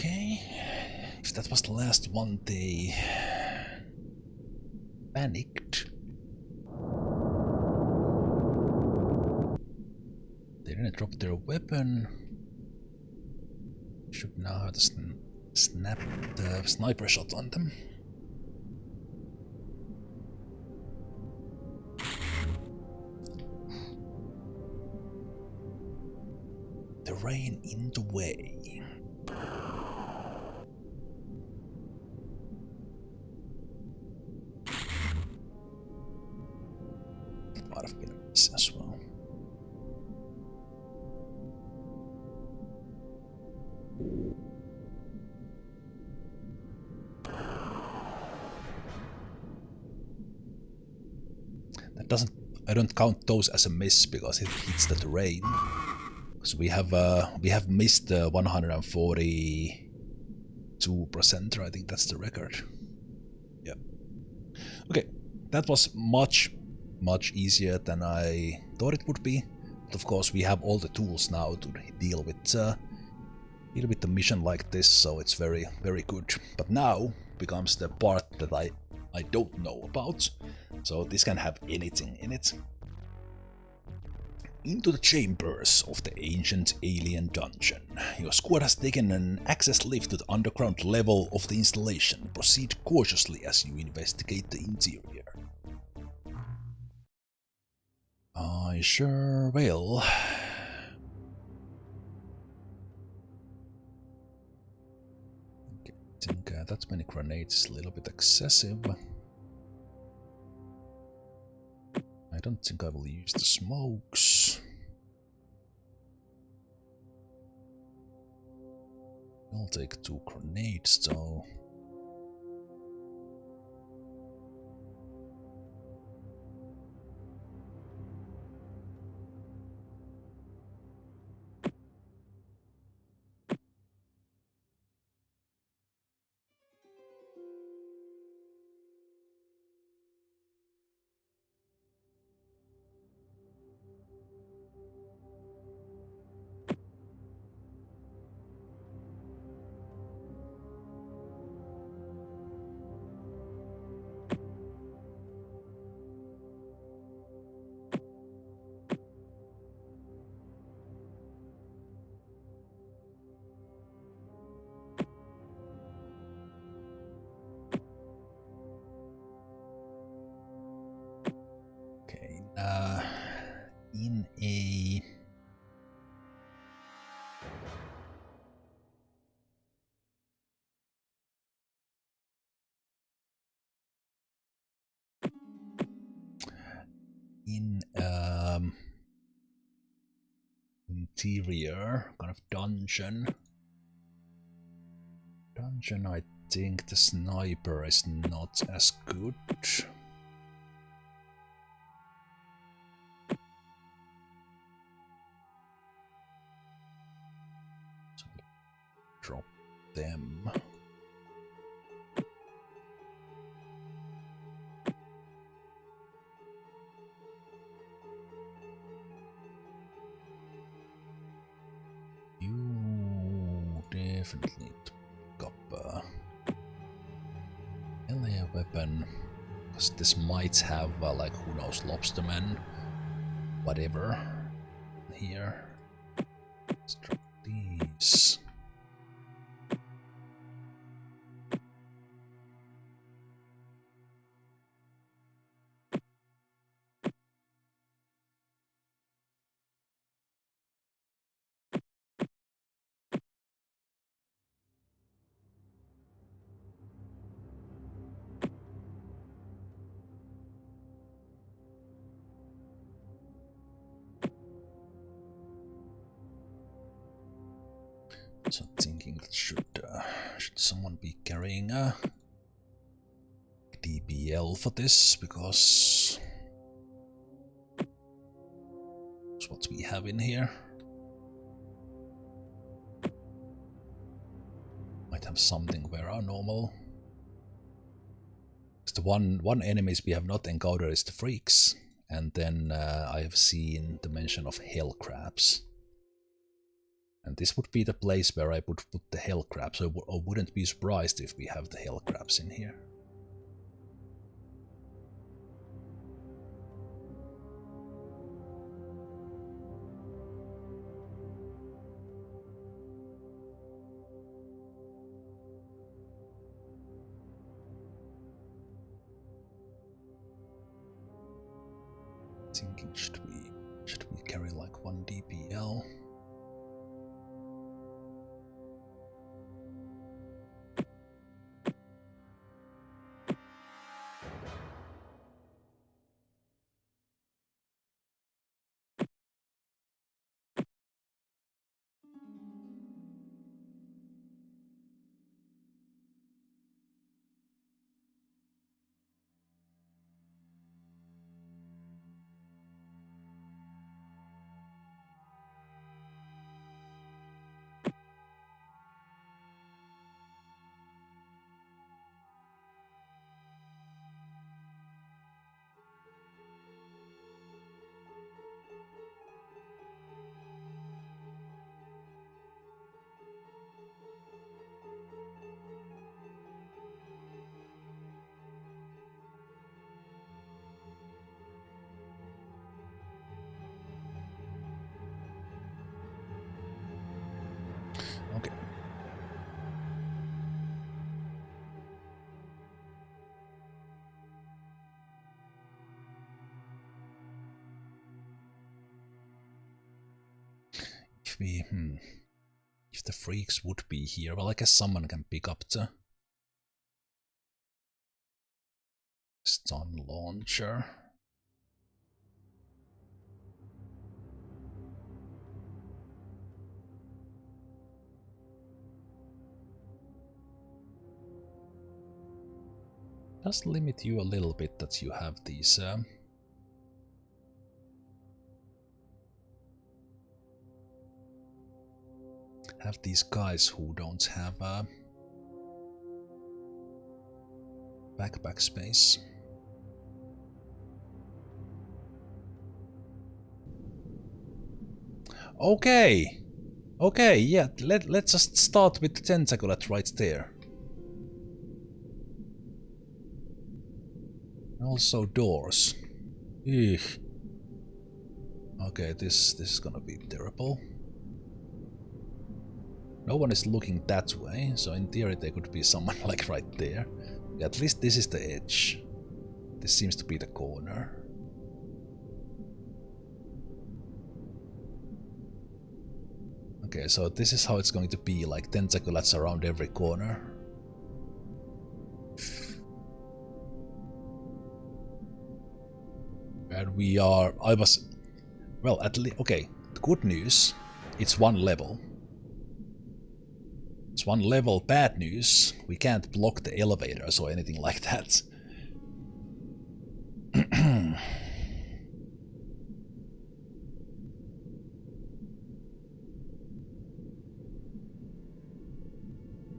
A: Okay, if that was the last one, they panicked. They didn't drop their weapon. Should now have to snap the sniper shot on them. The rain in the way. Might have been a miss as well. That doesn't. I don't count those as a miss because it hits the terrain. So we have missed 142%. I think that's the record. Yeah. Okay, that was much easier than I thought it would be. But of course, we have all the tools now to deal with the mission like this, so it's very good. But now becomes the part that I don't know about. So this can have anything in it. Into the chambers of the ancient alien dungeon. Your squad has taken an access lift to the underground level of the installation. Proceed cautiously as you investigate the interior. I sure will. I think that many grenades is a little bit excessive. I don't think I will use the smokes. I'll take 2 grenades though. In a interior kind of dungeon, I think the sniper is not as good. So drop them. You definitely need to pick up a melee weapon, because this might have like, who knows, lobstermen, whatever. Here, let's drop these. So thinking that should someone be carrying a DBL for this, because that's what we have in here. Might have something where our normal. The one enemies we have not encountered is the freaks, and then I have seen the mention of hell crabs. And this would be the place where I would put the hell crabs. I wouldn't be surprised if we have the hell crabs in here. Thinking, should we carry like 1 DPL? Okay. If the freaks would be here, well, I guess someone can pick up the stun launcher. Does limit you a little bit that you have these guys who don't have backpack space. Okay, yeah, let's just start with the tentaculet right there. Also doors. Ugh. Okay, this is gonna be terrible. No one is looking that way, so in theory there could be someone like right there. At least this is the edge. This seems to be the corner. Okay, so this is how it's going to be, like tentaculets around every corner. And we are... well, at least... Okay, the good news, it's 1 level. It's 1 level. Bad news, we can't block the elevators or anything like that.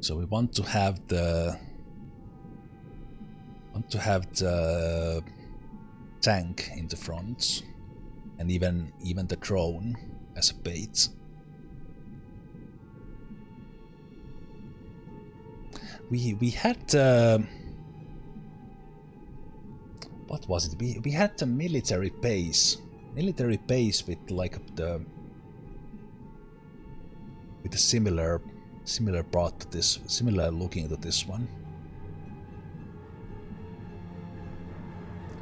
A: So we want to have the tank in the front, and even the drone as a bait. We had what was it? We had the military base with like with a similar part to this, similar looking to this one.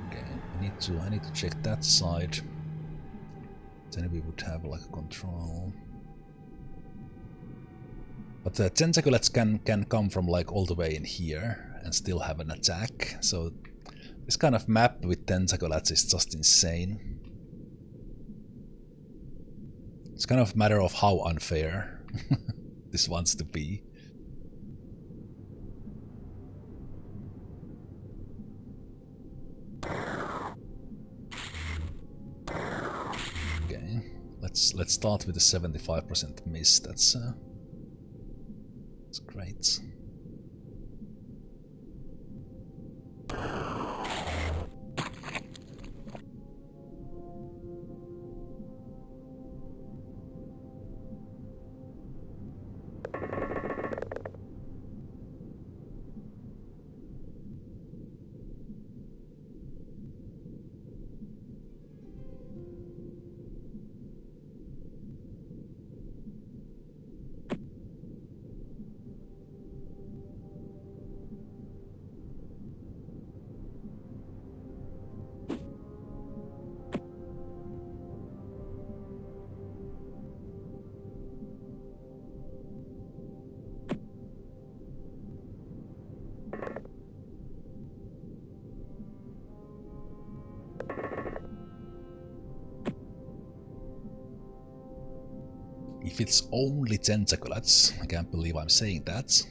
A: Okay, I need to check that side. Then we would have like a control. But the tentaculets can come from like all the way in here and still have an attack. So this kind of map with tentaculets is just insane. It's kind of a matter of how unfair this wants to be. Okay, let's start with the 75% miss. That's great. If it's only tentaculates, I can't believe I'm saying that.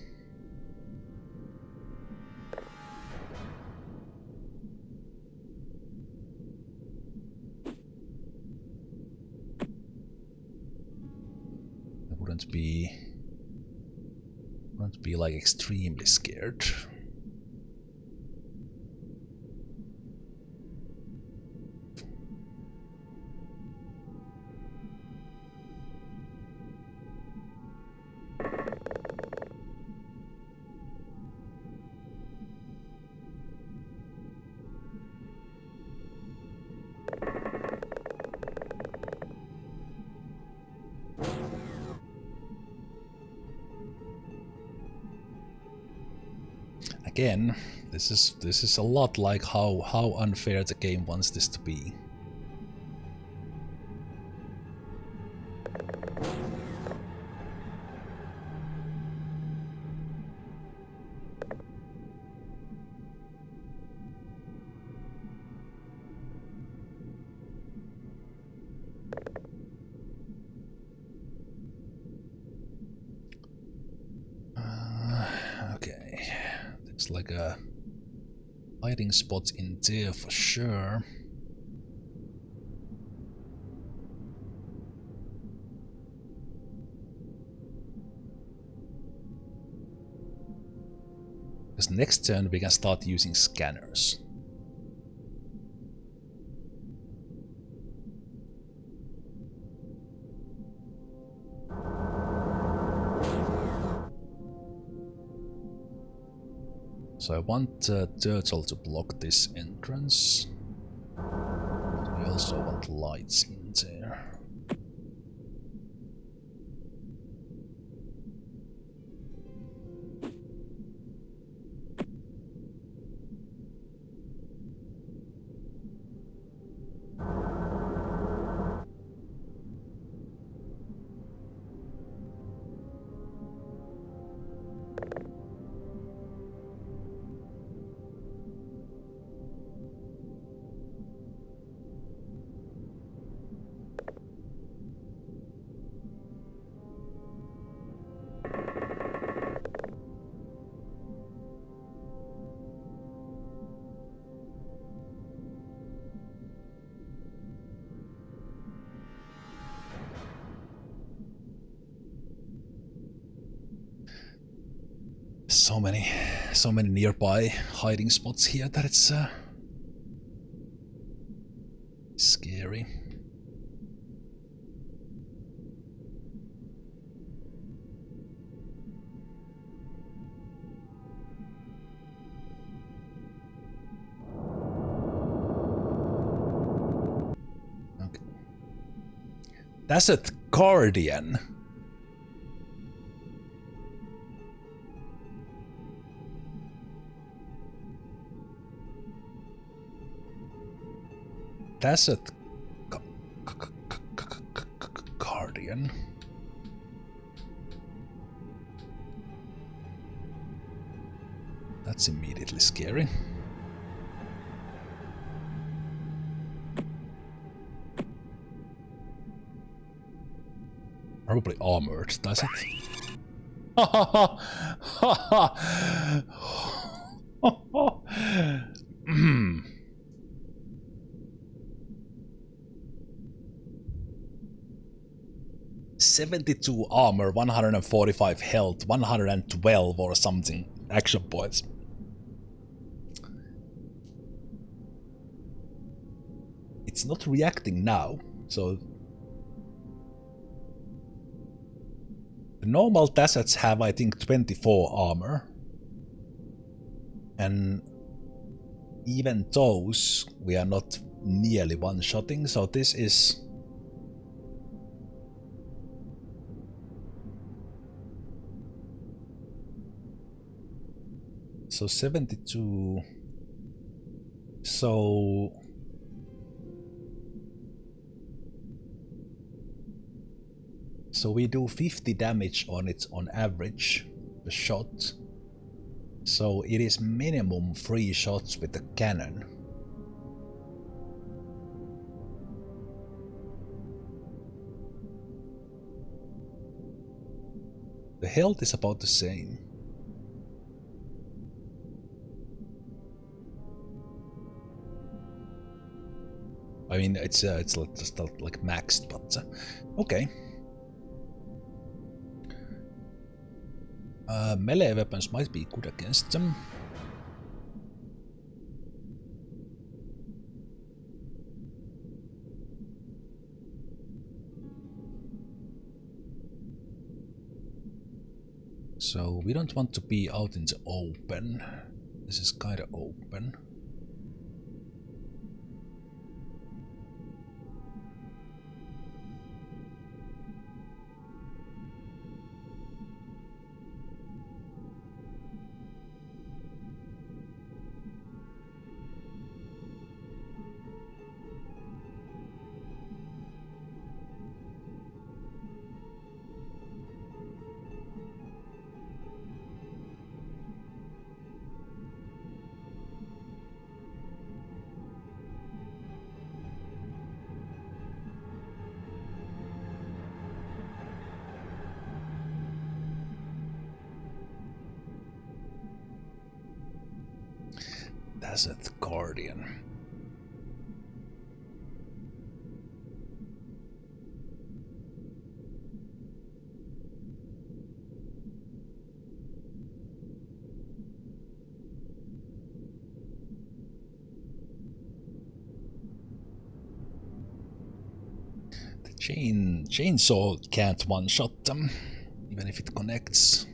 A: I wouldn't be like extremely scared. Again, this is a lot like how unfair the game wants this to be. Okay, there's like a hiding spot in there for sure. Because next turn we can start using scanners. So I want Turtle to block this entrance. But we also want lights in there. So many nearby hiding spots here that it's scary. Okay. That's a Guardian. That's a Guardian. That's immediately scary. Probably armored, does it? Hmm. 72 armor, 145 health, 112 or something action points. It's not reacting now, so the normal TWoTS have, I think, 24 armor, and even those we are not nearly one-shotting, so this is so 72. So we do 50 damage on it on average a shot. So it is minimum 3 shots with the cannon. The health is about the same. I mean, it's just like maxed, but okay. Melee weapons might be good against them. So we don't want to be out in the open. This is kind of open. Desert Guardian. The chainsaw can't one-shot them, even if it connects.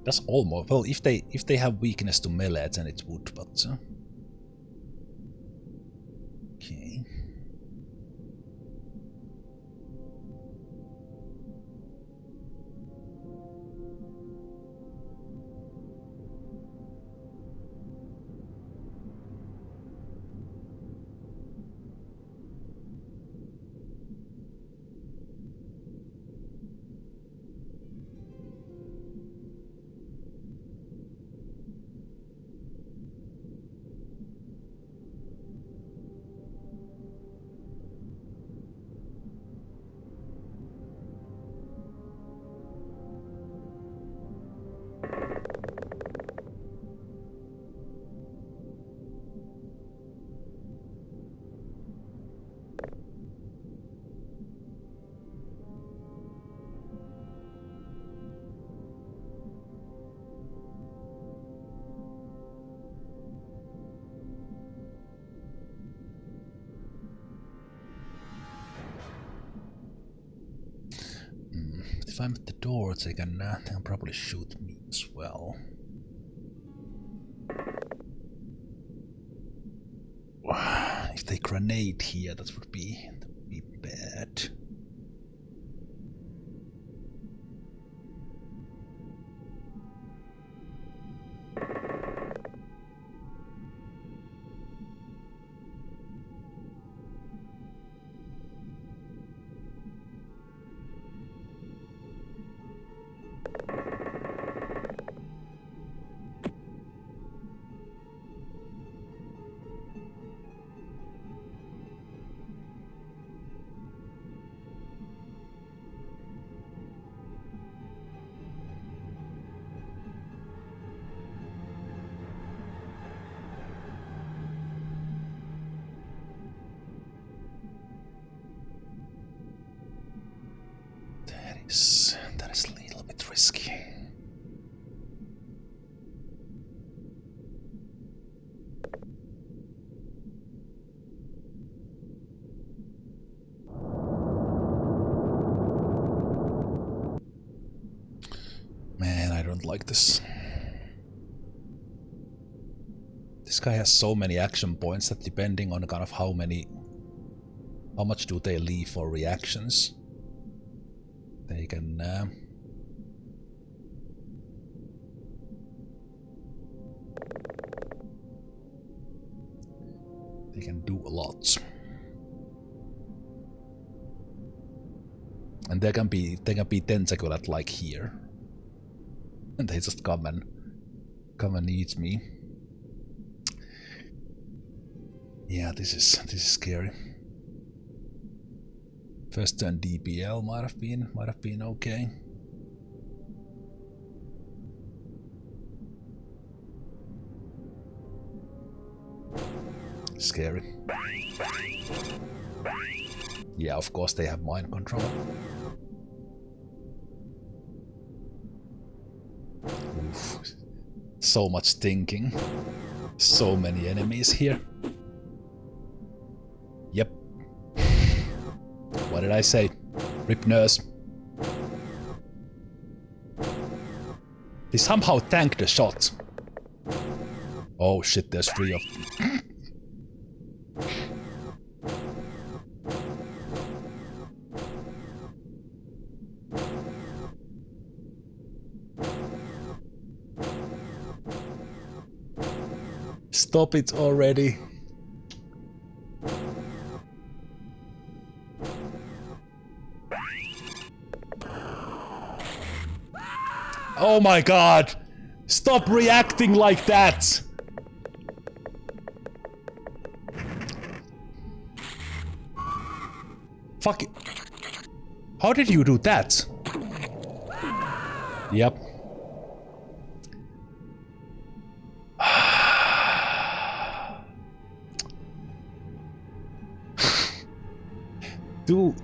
A: That's almost, well, if they have weakness to melee, then it would, but okay. If I'm at the door, they can probably shoot me as well. If they grenade here, that would be bad. That is a little bit risky. Man, I don't like this. This guy has so many action points that depending on kind of how much do they leave for reactions, they can do a lot. And they can be tentacle at like here. And they just come and eat me. Yeah, this is scary. First turn DPL might have been okay. Scary. Yeah, of course they have mind control. Oof. So much thinking. So many enemies here. Yep. What did I say? Rip nurse. They somehow tanked the shot. Oh shit, there's 3 of them. Stop it already. Oh my god! Stop reacting like that! Fuck it. How did you do that? Yep.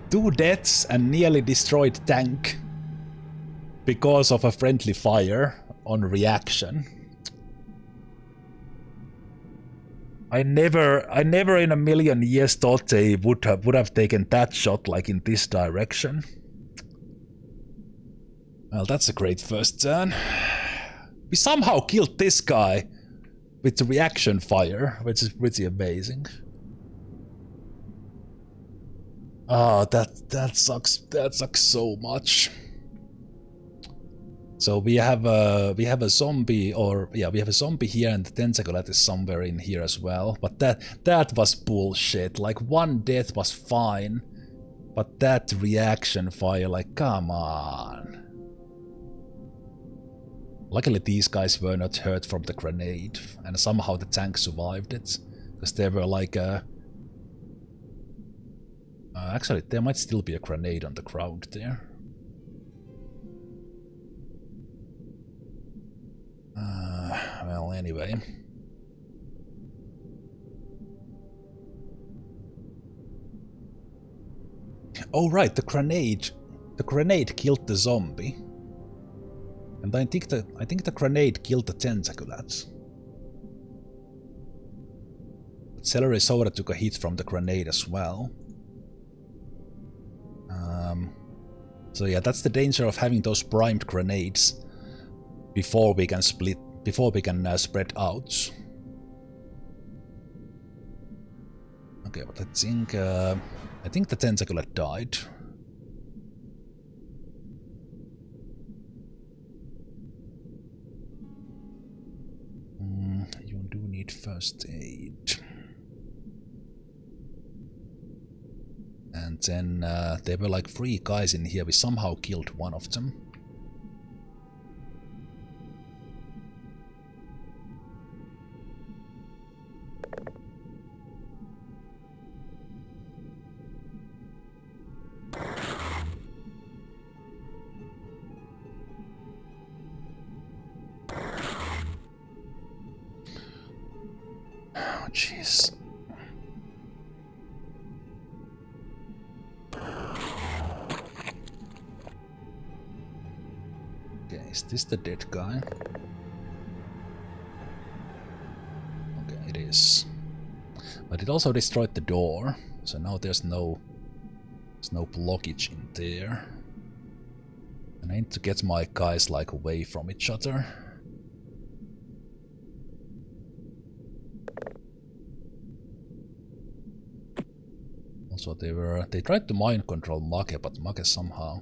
A: Two deaths and nearly destroyed tank because of a friendly fire on reaction. I never in a million years thought they would have taken that shot like in this direction. Well, that's a great first turn. We somehow killed this guy with the reaction fire, which is pretty amazing. Oh, that sucks. That sucks so much. So we have a zombie, or yeah, we have a zombie here, and the tentacle is somewhere in here as well. But that was bullshit. Like, one death was fine, but that reaction fire, like, come on. Luckily these guys were not hurt from the grenade, and somehow the tank survived it, because there were like actually, there might still be a grenade on the ground there. Well, anyway. Oh right, the grenade killed the zombie. And I think the grenade killed the tentaculates. But Celery Soda took a hit from the grenade as well. So yeah, that's the danger of having those primed grenades before we can spread out. Okay, but I think the tentaculate died. You do need first aid. And then there were like 3 guys in here. We somehow killed one of them. Oh, jeez. Is this the dead guy? Okay, it is. But it also destroyed the door, so now there's no blockage in there. And I need to get my guys like away from each other. Also, they tried to mind control Make, but Make somehow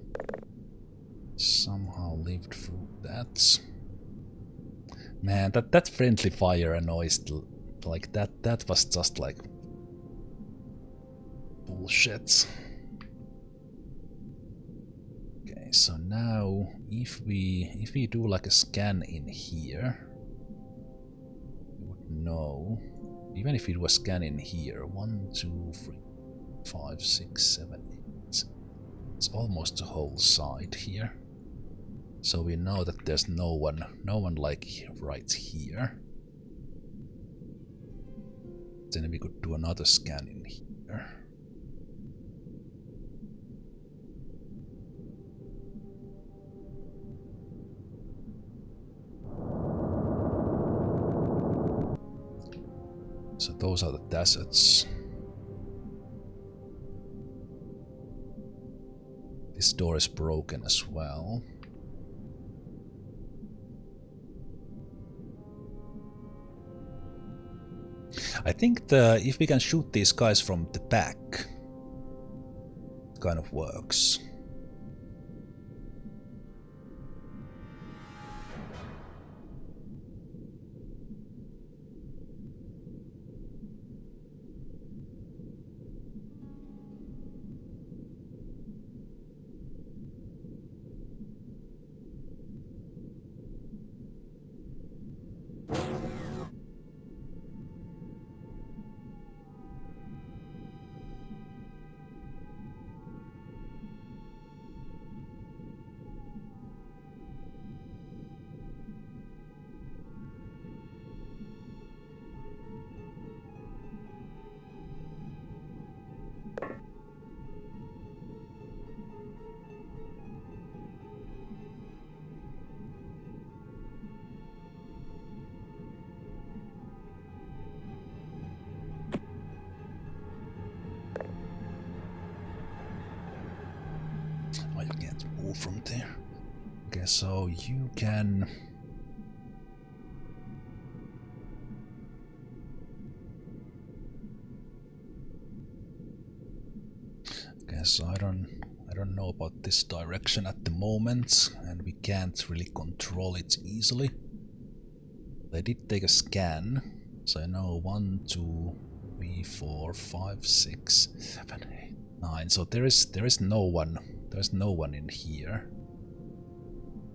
A: lived through that. Man, that friendly fire annoys, like that was just like bullshit. Okay, so now if we do like a scan in here, we would know. Even if we do a scan in here, 1, 2, 3, 5, 6, 7, 8. It's almost the whole side here. So we know that there's no one like right here. Then we could do another scan in here. So those are the deserts. This door is broken as well. I think if we can shoot these guys from the back, it kind of works. Oh, you can't move from there. Okay, so you can... Okay, so I don't know about this direction at the moment, and we can't really control it easily. I did take a scan, so I know 1, 2, 3, 4, 5, 6, 7, 8, 9. So there is no one. There's no one in here.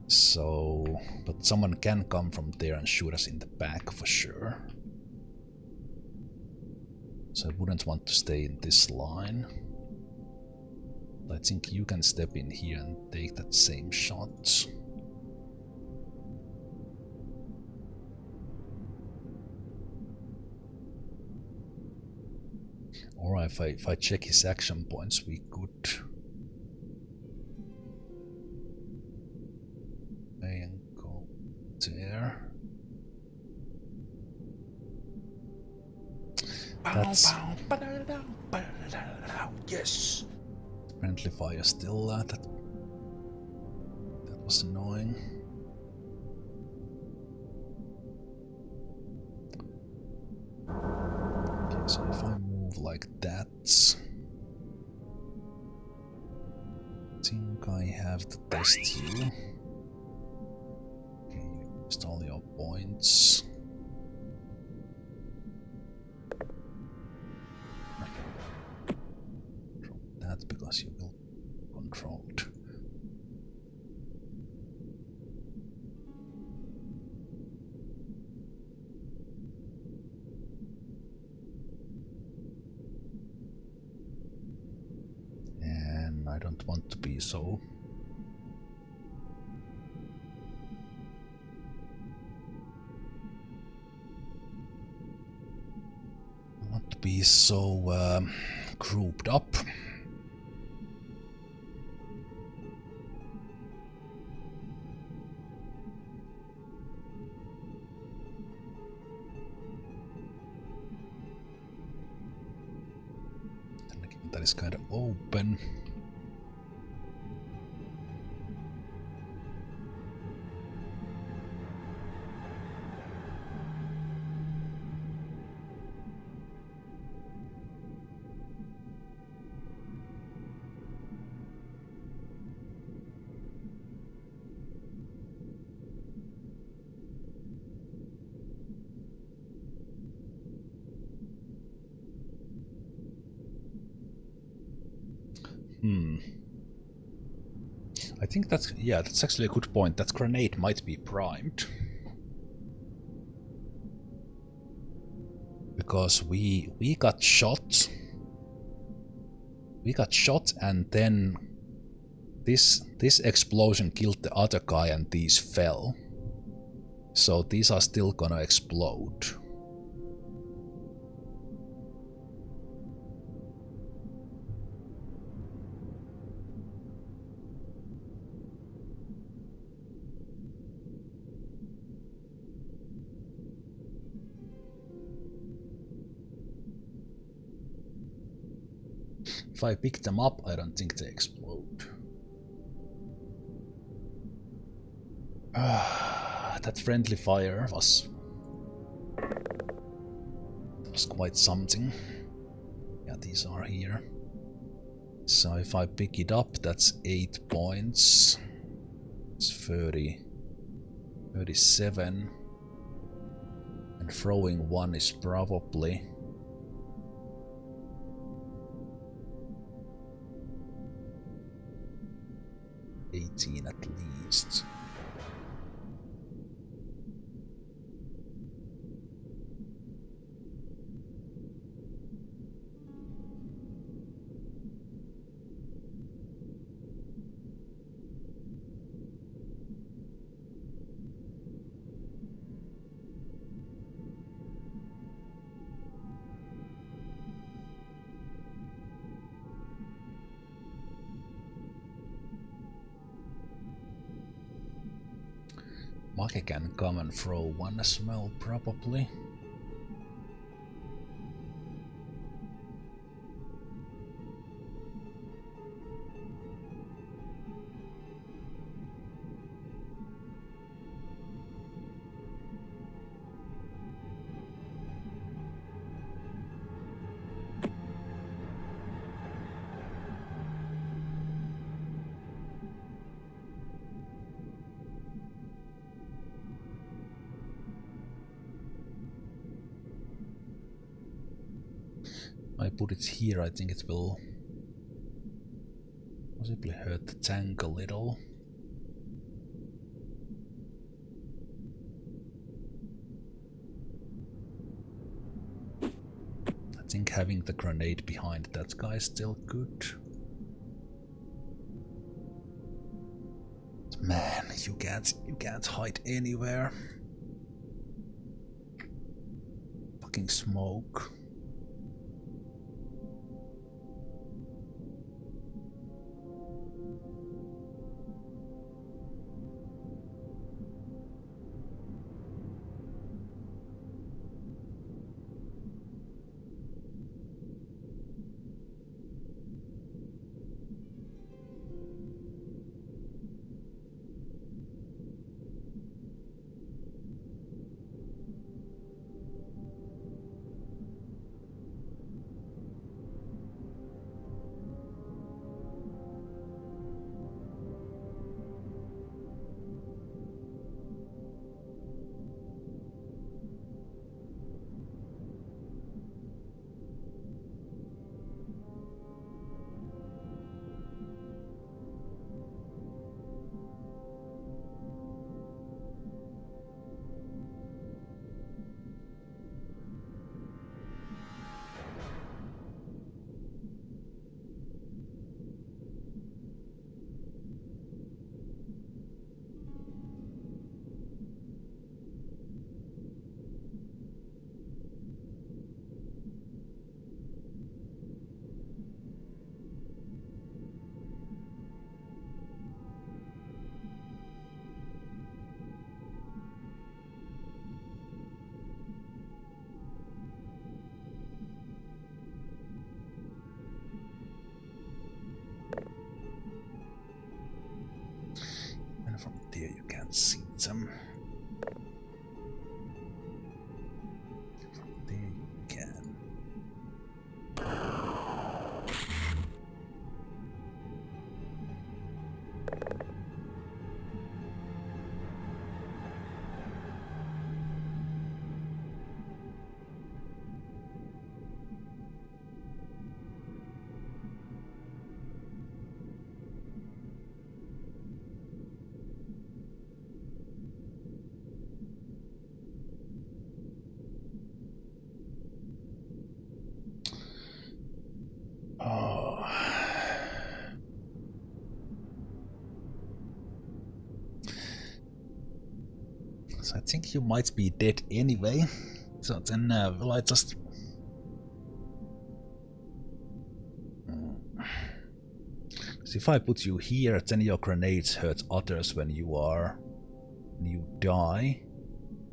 A: So, but someone can come from there and shoot us in the back for sure. So I wouldn't want to stay in this line. I think you can step in here and take that same shot. Or if I check his action points, we could... and go there. That's... Yes! Friendly fire still, that was annoying. Okay, so if I move like that, I think I have to test you. Okay, you used all your points. Drop that because you will be controlled. And I don't want to be so. I want to be so grouped up. And again, that is kind of open. I think that's, yeah, that's actually a good point. That grenade might be primed. Because we got shot. We got shot and then this explosion killed the other guy and these fell. So these are still gonna explode. If I pick them up, I don't think they explode. That friendly fire was quite something. Yeah, these are here. So if I pick it up, that's 8 points. It's 30. 37. And throwing one is probably... $18 at least. Make can come and throw one as well, probably. I put it here, I think it will possibly hurt the tank a little. I think having the grenade behind that guy is still good. But man, you can't hide anywhere. Fucking smoke. And from there you can't see them. From there you can. So I think you might be dead anyway. So then, will I just... So if I put you here, then your grenades hurt others when you die.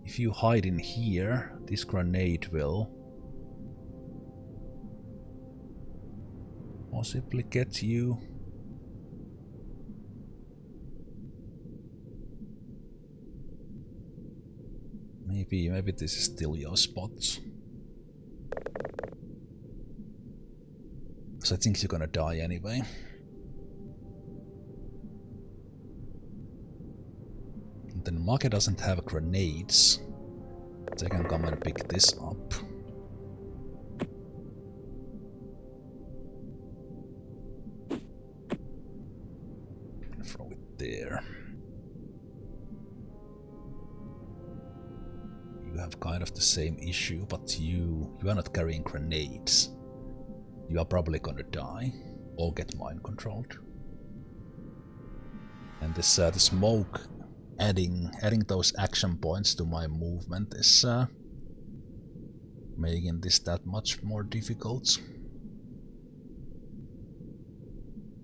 A: If you hide in here, this grenade will possibly get you. Maybe this is still your spot. Because I think you're gonna die anyway. And then Make doesn't have grenades. So I can come and pick this up. And throw it there. You have kind of the same issue, but you are not carrying grenades. You are probably gonna die or get mind controlled. And this the smoke adding those action points to my movement is making this that much more difficult.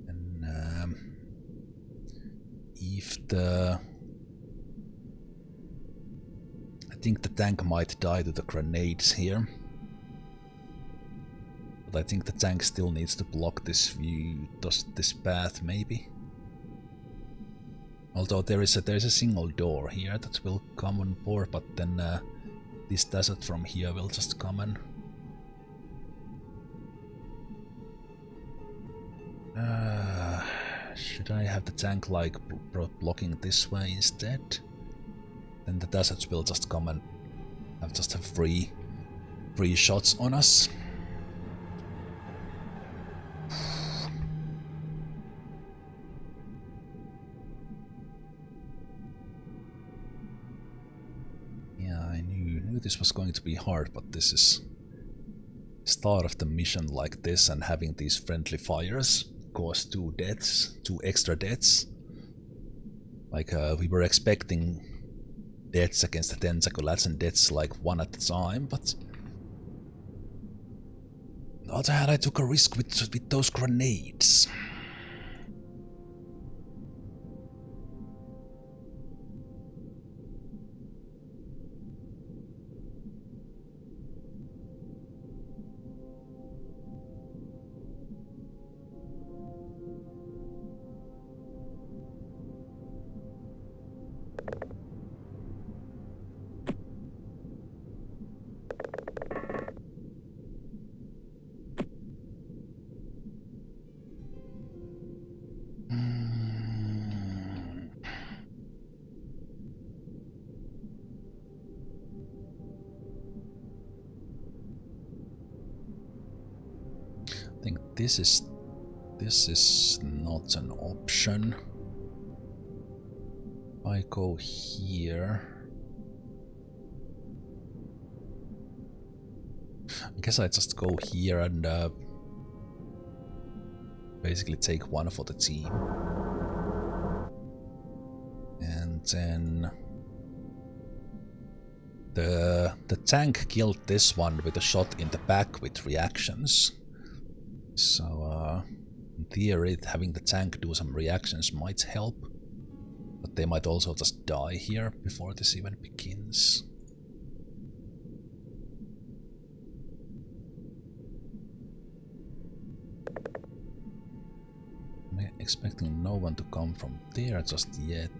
A: And if the I think the tank might die to the grenades here. But I think the tank still needs to block this view, this path maybe. Although there is a single door here that will come on board, but then this desert from here will just come and should I have the tank like blocking this way instead? Then the deserts will just come and have free shots on us. Yeah, I knew this was going to be hard, but this is start of the mission like this, and having these friendly fires cause 2 extra deaths. Like we were expecting deaths against the tentacles and deaths like 1 at a time, but on the other hand I took a risk with those grenades. I think this is not an option. If I go here, I guess I just go here and basically take 1 for the team, and then the tank killed this one with a shot in the back with reactions. So in theory, having the tank do some reactions might help, but they might also just die here before this even begins. I'm expecting no one to come from there just yet.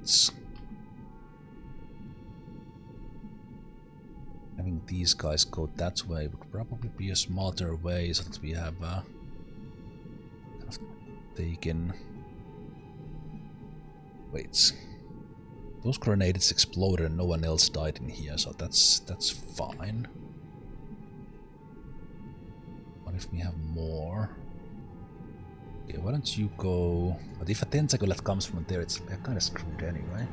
A: Having these guys go that way would probably be a smarter way, so that we have taken. Wait, those grenades exploded and no one else died in here, so that's fine. What if we have more? Okay, why don't you go? But if a tentacle that comes from there, we're kind of screwed anyway.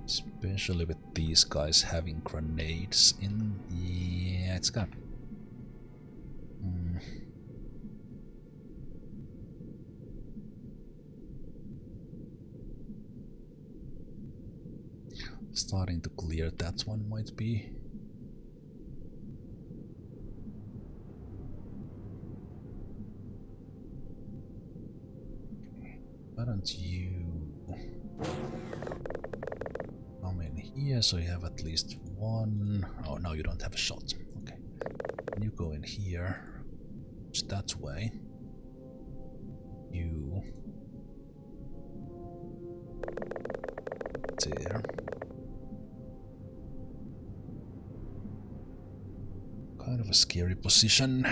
A: Especially with these guys having grenades in. Yeah, it's gone. Starting to clear that one might be. Why don't you come in here so you have at least 1? Oh, no, you don't have a shot. Okay. You go in here. It's that way. You there. Kind of a scary position.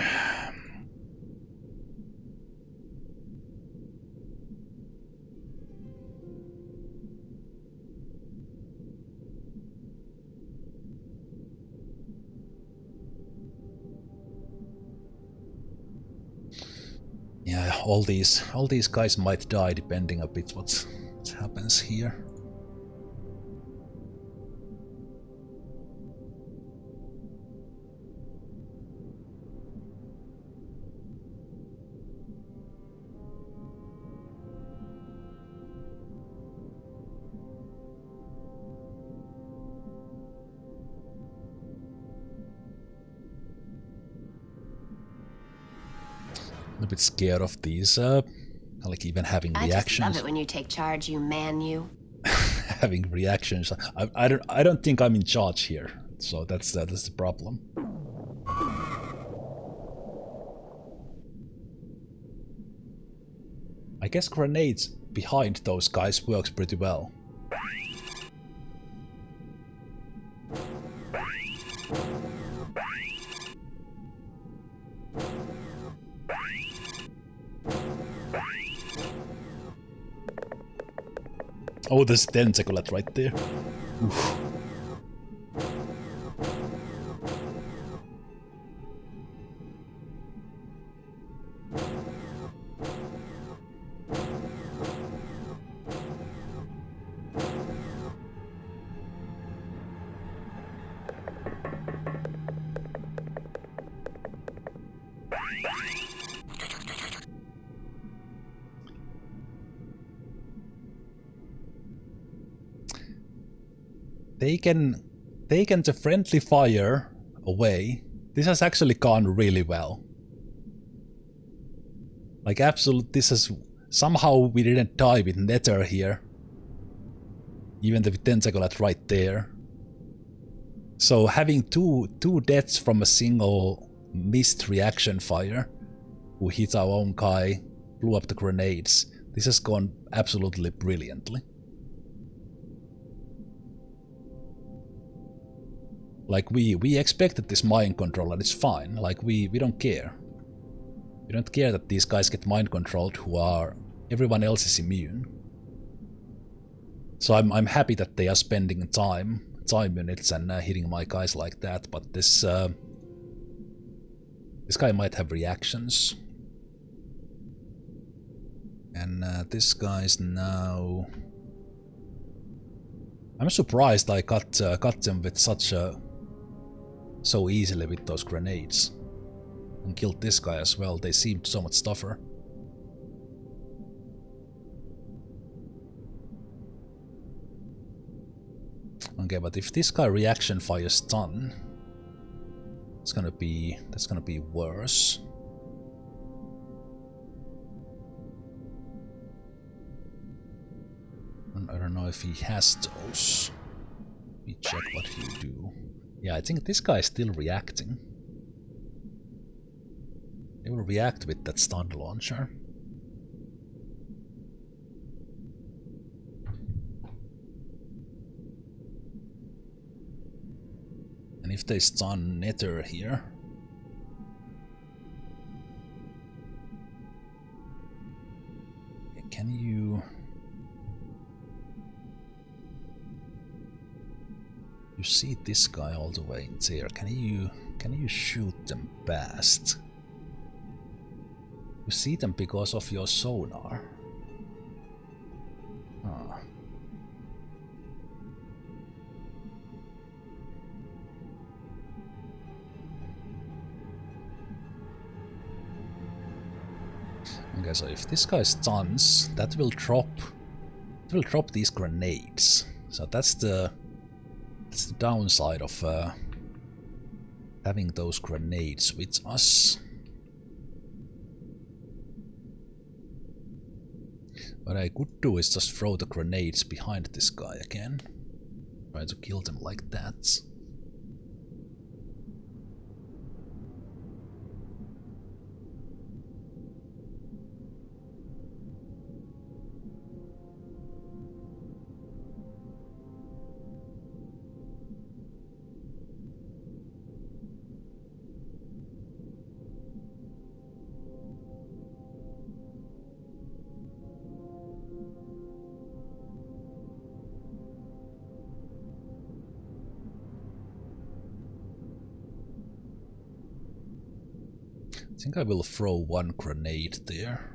A: Yeah, all these guys might die depending a bit what happens here. A bit scared of these, like even having reactions.
C: I just love it when you take charge, you man, you.
A: Having reactions. I don't think I'm in charge here, so that's the problem. I guess grenades behind those guys works pretty well. Oh, there's tentacle right there. Oof. Taken the friendly fire away. This has actually gone really well. Like absolute, this is somehow we didn't die with Nether here. Even the tentacle right there. So having two deaths from a single missed reaction fire, who hit our own guy, blew up the grenades. This has gone absolutely brilliantly. Like we expected this mind control and it's fine. Like we don't care. We don't care that these guys get mind controlled who are everyone else is immune. So I'm happy that they are spending time units and hitting my guys like that, but this guy might have reactions. And this guy's now I'm surprised I got them with so easily with those grenades. And killed this guy as well. They seemed so much tougher. Okay, but if this guy reaction fires stun, that's gonna be worse. I don't know if he has those. Let me check what he do. Yeah, I think this guy is still reacting. He will react with that stun launcher. And if they stun Nether here... Can you... You see this guy all the way in there. Can you shoot them past? You see them because of your sonar. Ah. Okay, so if this guy stuns, that will drop these grenades. So that's the downside of having those grenades with us. What I could do is just throw the grenades behind this guy again. Try to kill them like that. think I will throw one grenade there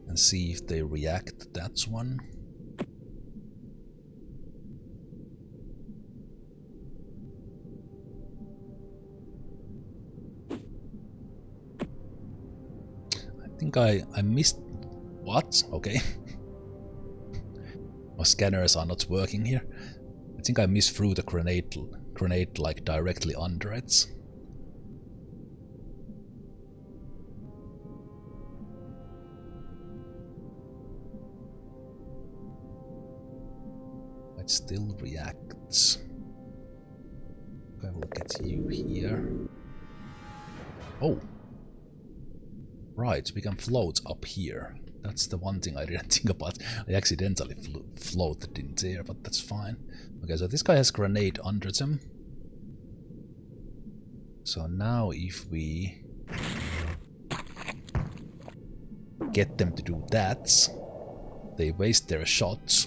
A: and see if they react. That's one. I think I missed... What? Okay. My scanners are not working here. I think I missed through the grenade like directly under it. It still reacts. I will get you here. Oh! Right, we can float up here. That's the one thing I didn't think about. I accidentally floated in there, but that's fine. Okay, so this guy has grenade under them. So now if we get them to do that, they waste their shots.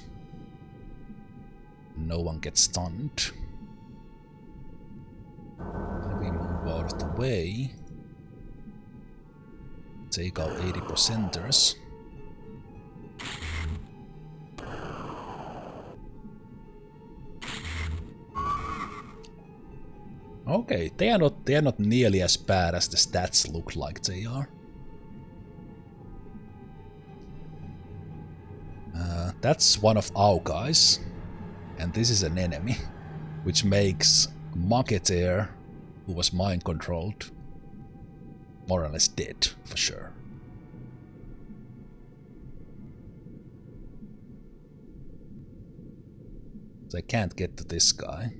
A: No one gets stunned. And we move out of the way. Take out 80%ers. Okay, they are not nearly as bad as the stats look like they are. That's one of our guys, and this is an enemy, which makes Marketeer, who was mind controlled, more or less dead for sure. So I can't get to this guy.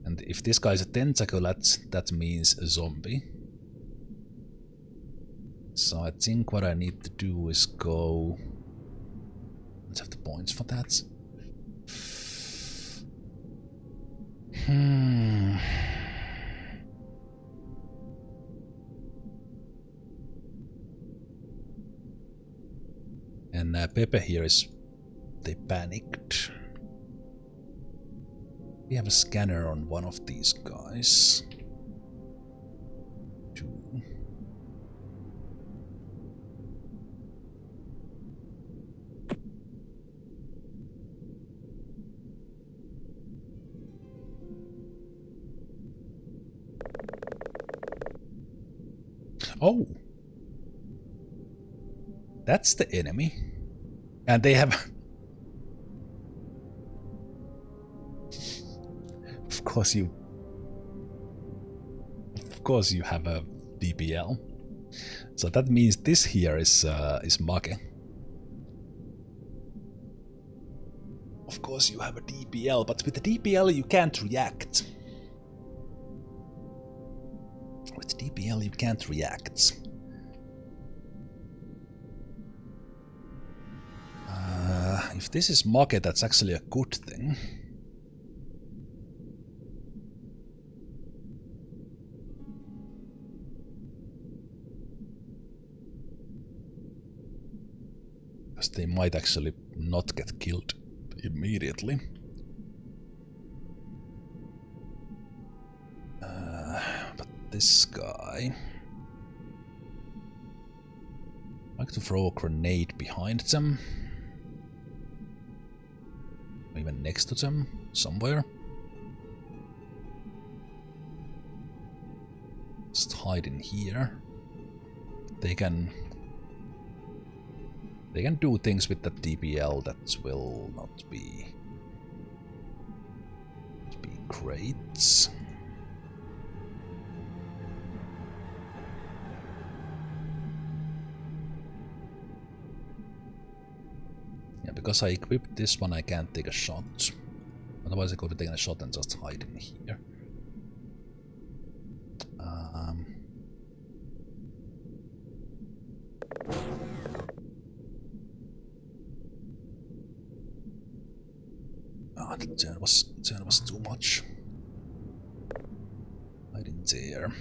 A: And if this guy is a tentacle, that means a zombie. So I think what I need to do is go... Let's have the points for that. And Pepe here is... They panicked. We have a scanner on one of these guys. 2. Oh! That's the enemy. And they have... Of course you have a DPL. So that means this here is Make. Of course you have a DPL, but with the DPL you can't react. With DPL you can't react. If this is Make, that's actually a good thing. Because they might actually not get killed immediately. But this guy... I'd like to throw a grenade behind them. Or even next to them, somewhere. Just hide in here. They can do things with that DPL that will not be great. Yeah, because I equipped this one, I can't take a shot. Otherwise I could have taken a shot and just hide in here. The turn was too much. I didn't dare.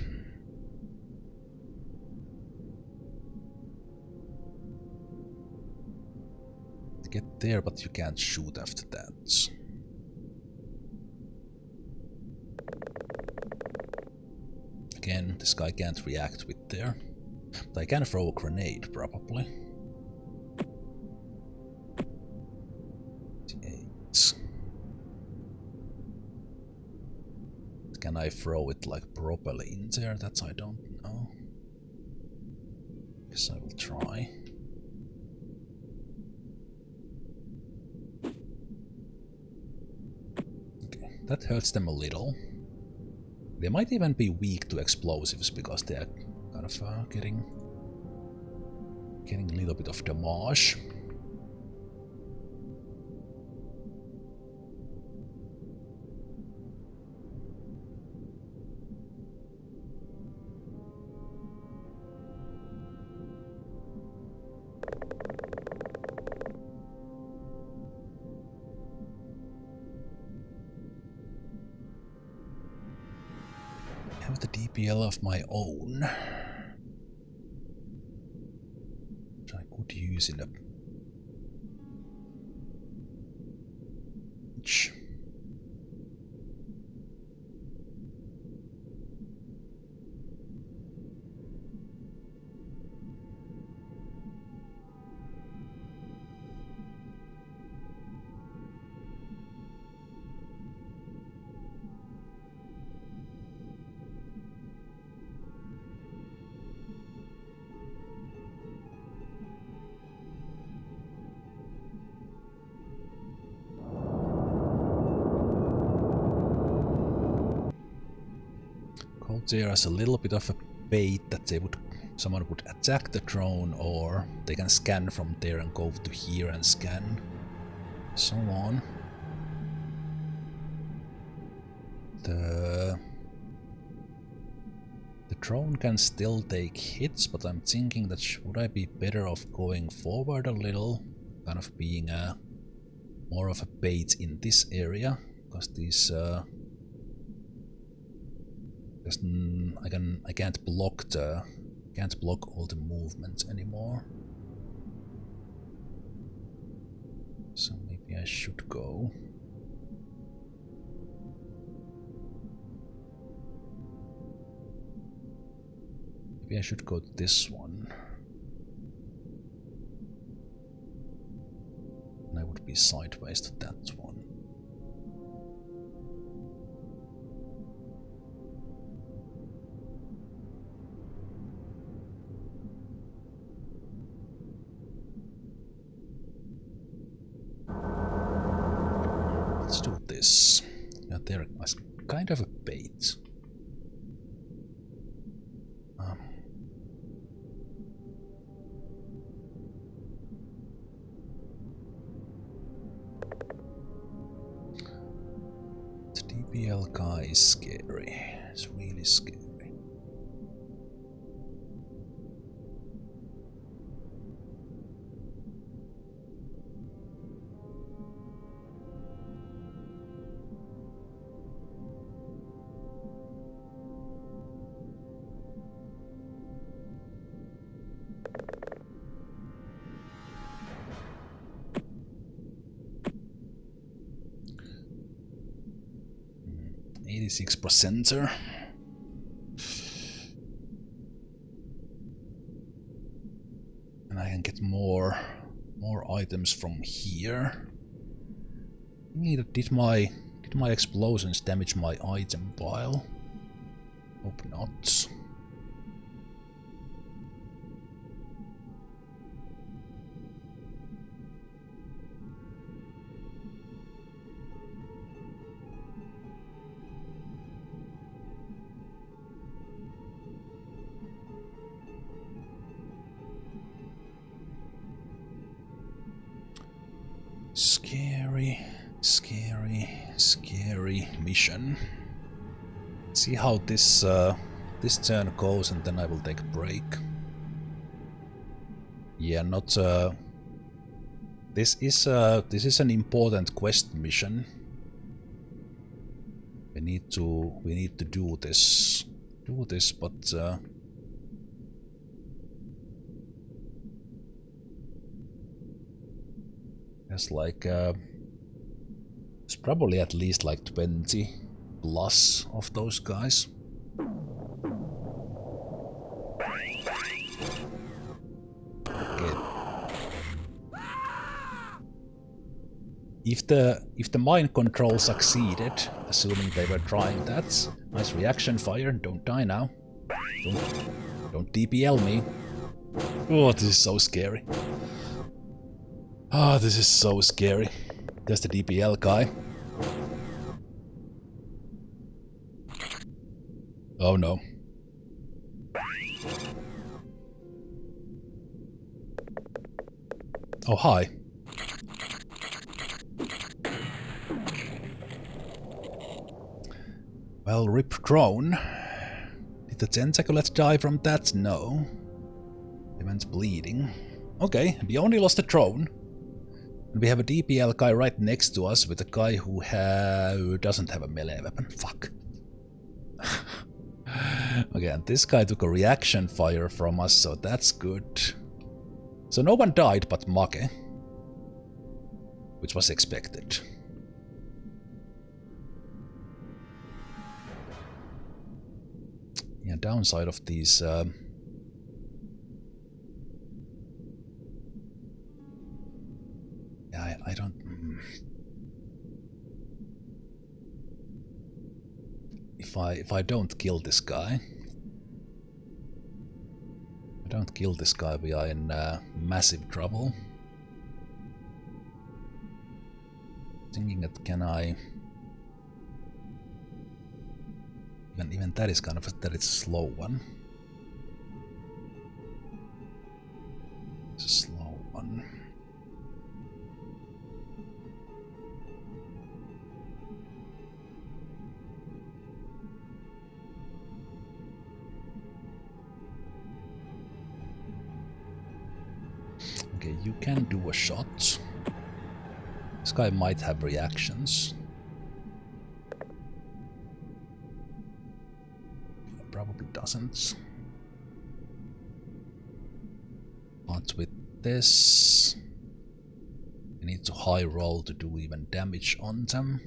A: Get there, but you can't shoot after that. again, this guy can't react with there. But I can throw a grenade, probably. 8. Can I throw it like properly in there? That I don't know. Guess I will try. Okay, that hurts them a little. They might even be weak to explosives because they are kind of getting a little bit of damage. I have the DPL of my own, which I could use in a pinch. There as a little bit of a bait that someone would attack the drone, or they can scan from there and go to here and scan, so on. The drone can still take hits, but I'm thinking that would I be better off going forward a little, kind of being more of a bait in this area, because these I can't block all the movement anymore. So maybe I should go. Maybe I should go to this one. And I would be sideways to that one. Let's do this. Yeah, there was kind of a bait. The DPL guy is scary. It's really scary. %er. And I can get more items from here. Did my explosions damage my item pile? Hope not. Scary mission. See how this turn goes, and then I will take a break. Yeah, not. This is an important quest mission. We need to do this, but. There's like it's probably at least like 20 plus of those guys. If the mind control succeeded, assuming they were trying that, nice reaction fire, don't die now. Don't DPL me. Oh, this is so scary. Ah, this is so scary. There's the DPL guy. Oh no. Oh, hi. Well, rip drone. Did the tentaculate die from that? No. Event's bleeding. Okay, we only lost the drone. And we have a DPL guy right next to us with a guy who doesn't have a melee weapon. Fuck. Okay, and this guy took a reaction fire from us, so that's good. So no one died but Make, which was expected. Yeah, downside of these... yeah, I don't... If I don't kill this guy... If I don't kill this guy, we are in massive trouble. Thinking that can I... Even that is kind of that it's a slow one. It's a slow one. Okay, you can do a shot. This guy might have reactions. Probably doesn't. But with this, you need to high roll to do even damage on them.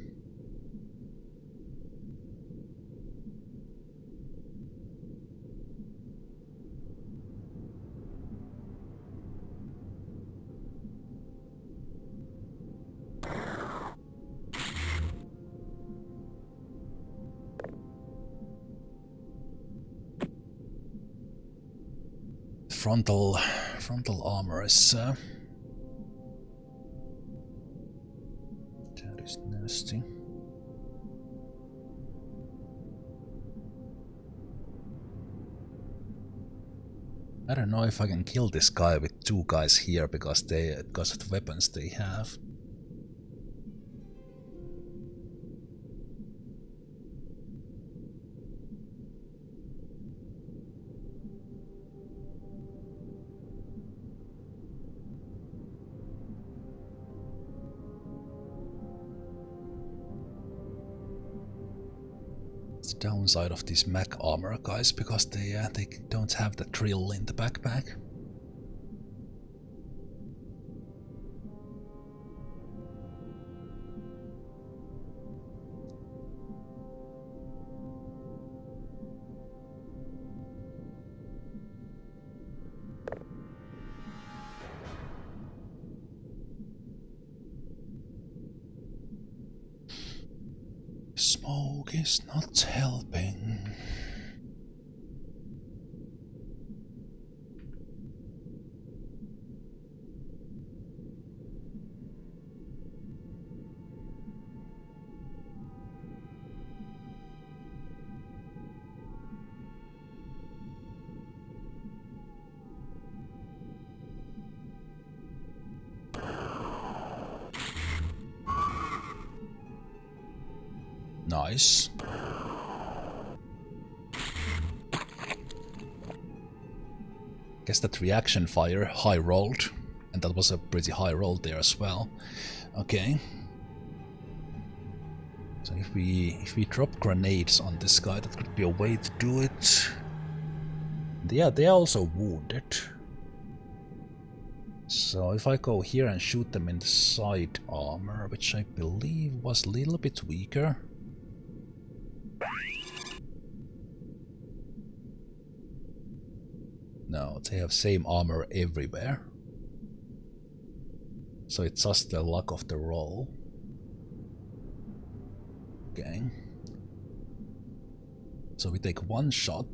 A: Frontal armor is that is nasty. I don't know if I can kill this guy with two guys here because of the weapons they have. Downside of these mech armor guys because they don't have the drill in the backpack. Smoke is not helping. Nice. Guess that reaction fire high rolled, and that was a pretty high roll there as well. Okay. So if we drop grenades on this guy, that could be a way to do it. Yeah, they are also wounded. So if I go here and shoot them in the side armor, which I believe was a little bit weaker. No, they have same armor everywhere. So it's just the luck of the roll. Okay. So we take one shot.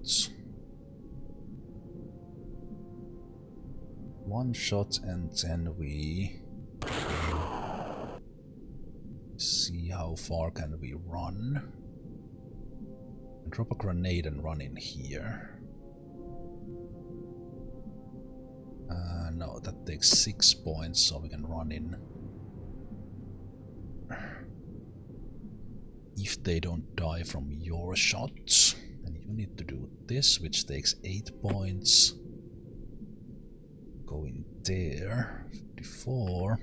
A: One shot and then we see how far can we run. Drop a grenade and run in here. No, that takes 6 points, so we can run in. If they don't die from your shots, then you need to do this, which takes 8 points. Go in there, 54.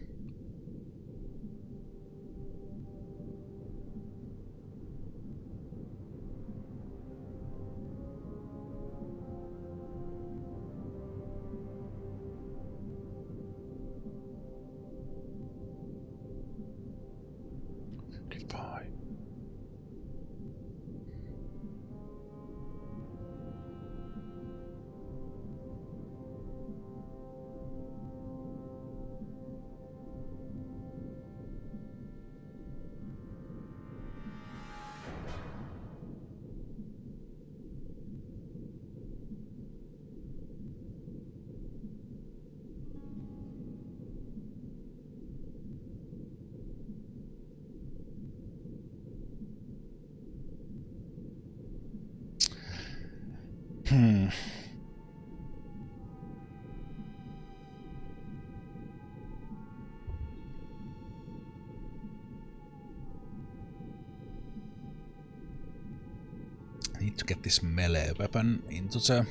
A: Need to get this melee weapon into the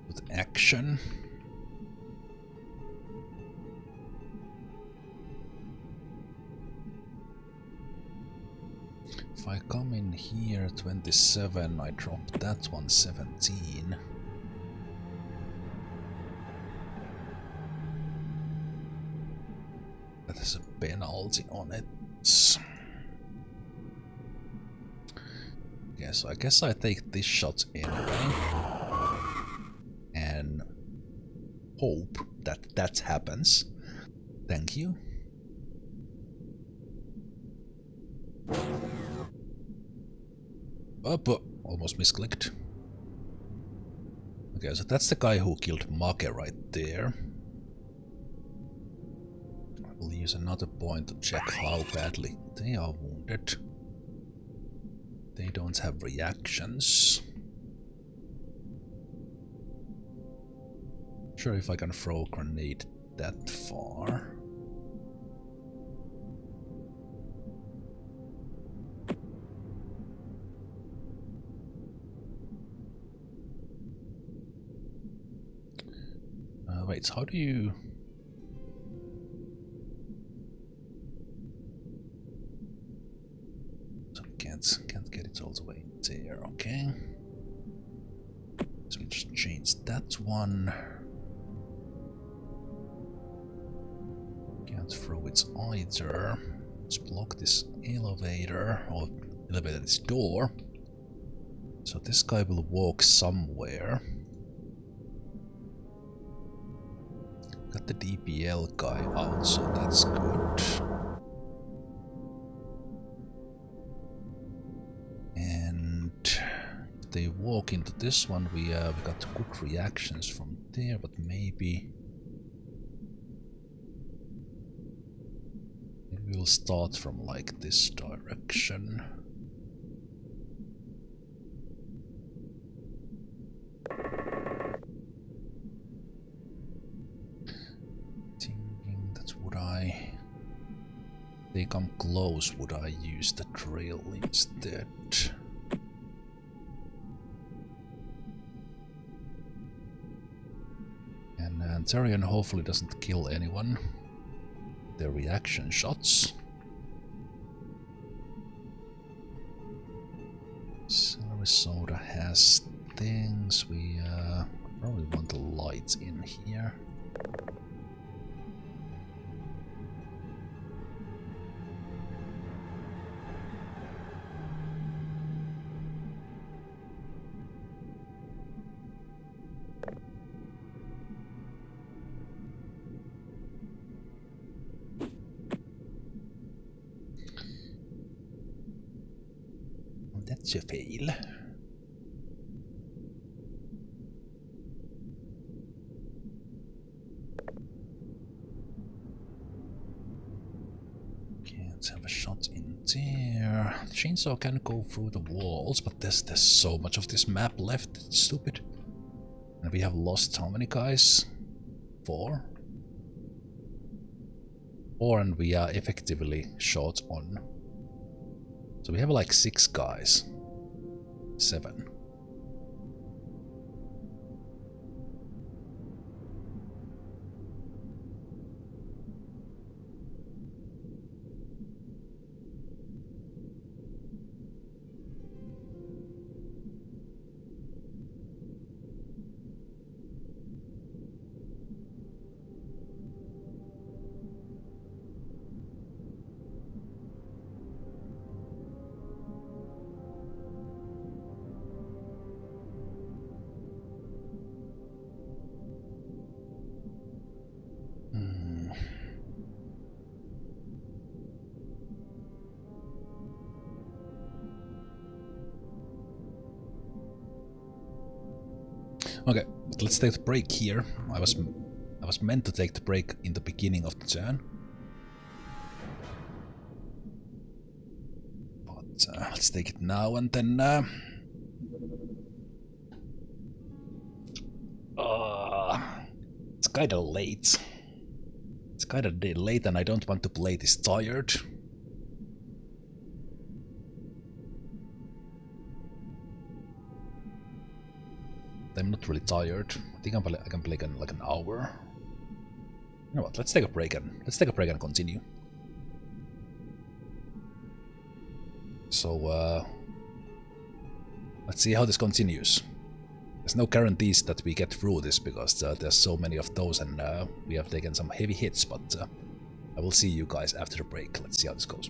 A: with action. If I come in here 27, I drop that one 17. That has a penalty on it. Yeah, so I guess I take this shot anyway. And hope that that happens. Thank you. Oh, almost misclicked. Okay, so that's the guy who killed Make right there. I will use another point to check how badly they are wounded. They don't have reactions. Sure if I can throw a grenade that far. Wait, so how do you... So can't get it all the way there, okay. So we just change that one. Can't throw it either. Let's block this elevator, or elevator, this door. So this guy will walk somewhere. Got the DPL guy out, so that's good. And if they walk into this one, we got good reactions from there, but maybe we'll start from like this direction. Thinking that would they come close, would I use the drill instead? And Antarian hopefully doesn't kill anyone. Their reaction shots. Sarasota has things. We probably want the lights in here. That's a fail. Okay, let's have a shot in there. The chainsaw can go through the walls, but there's so much of this map left. It's stupid. And we have lost how many guys? 4? 4, and we are effectively short on. So we have like 6 guys. 7. Okay, but let's take the break here. I was meant to take the break in the beginning of the turn. But let's take it now and then. It's kinda late. It's kinda late and I don't want to play this tired. I'm not really tired. I think I can play like an hour. You know what? Let's take a break and continue. So let's see how this continues. There's no guarantees that we get through this because there's so many of those, and we have taken some heavy hits. But I will see you guys after the break. Let's see how this goes.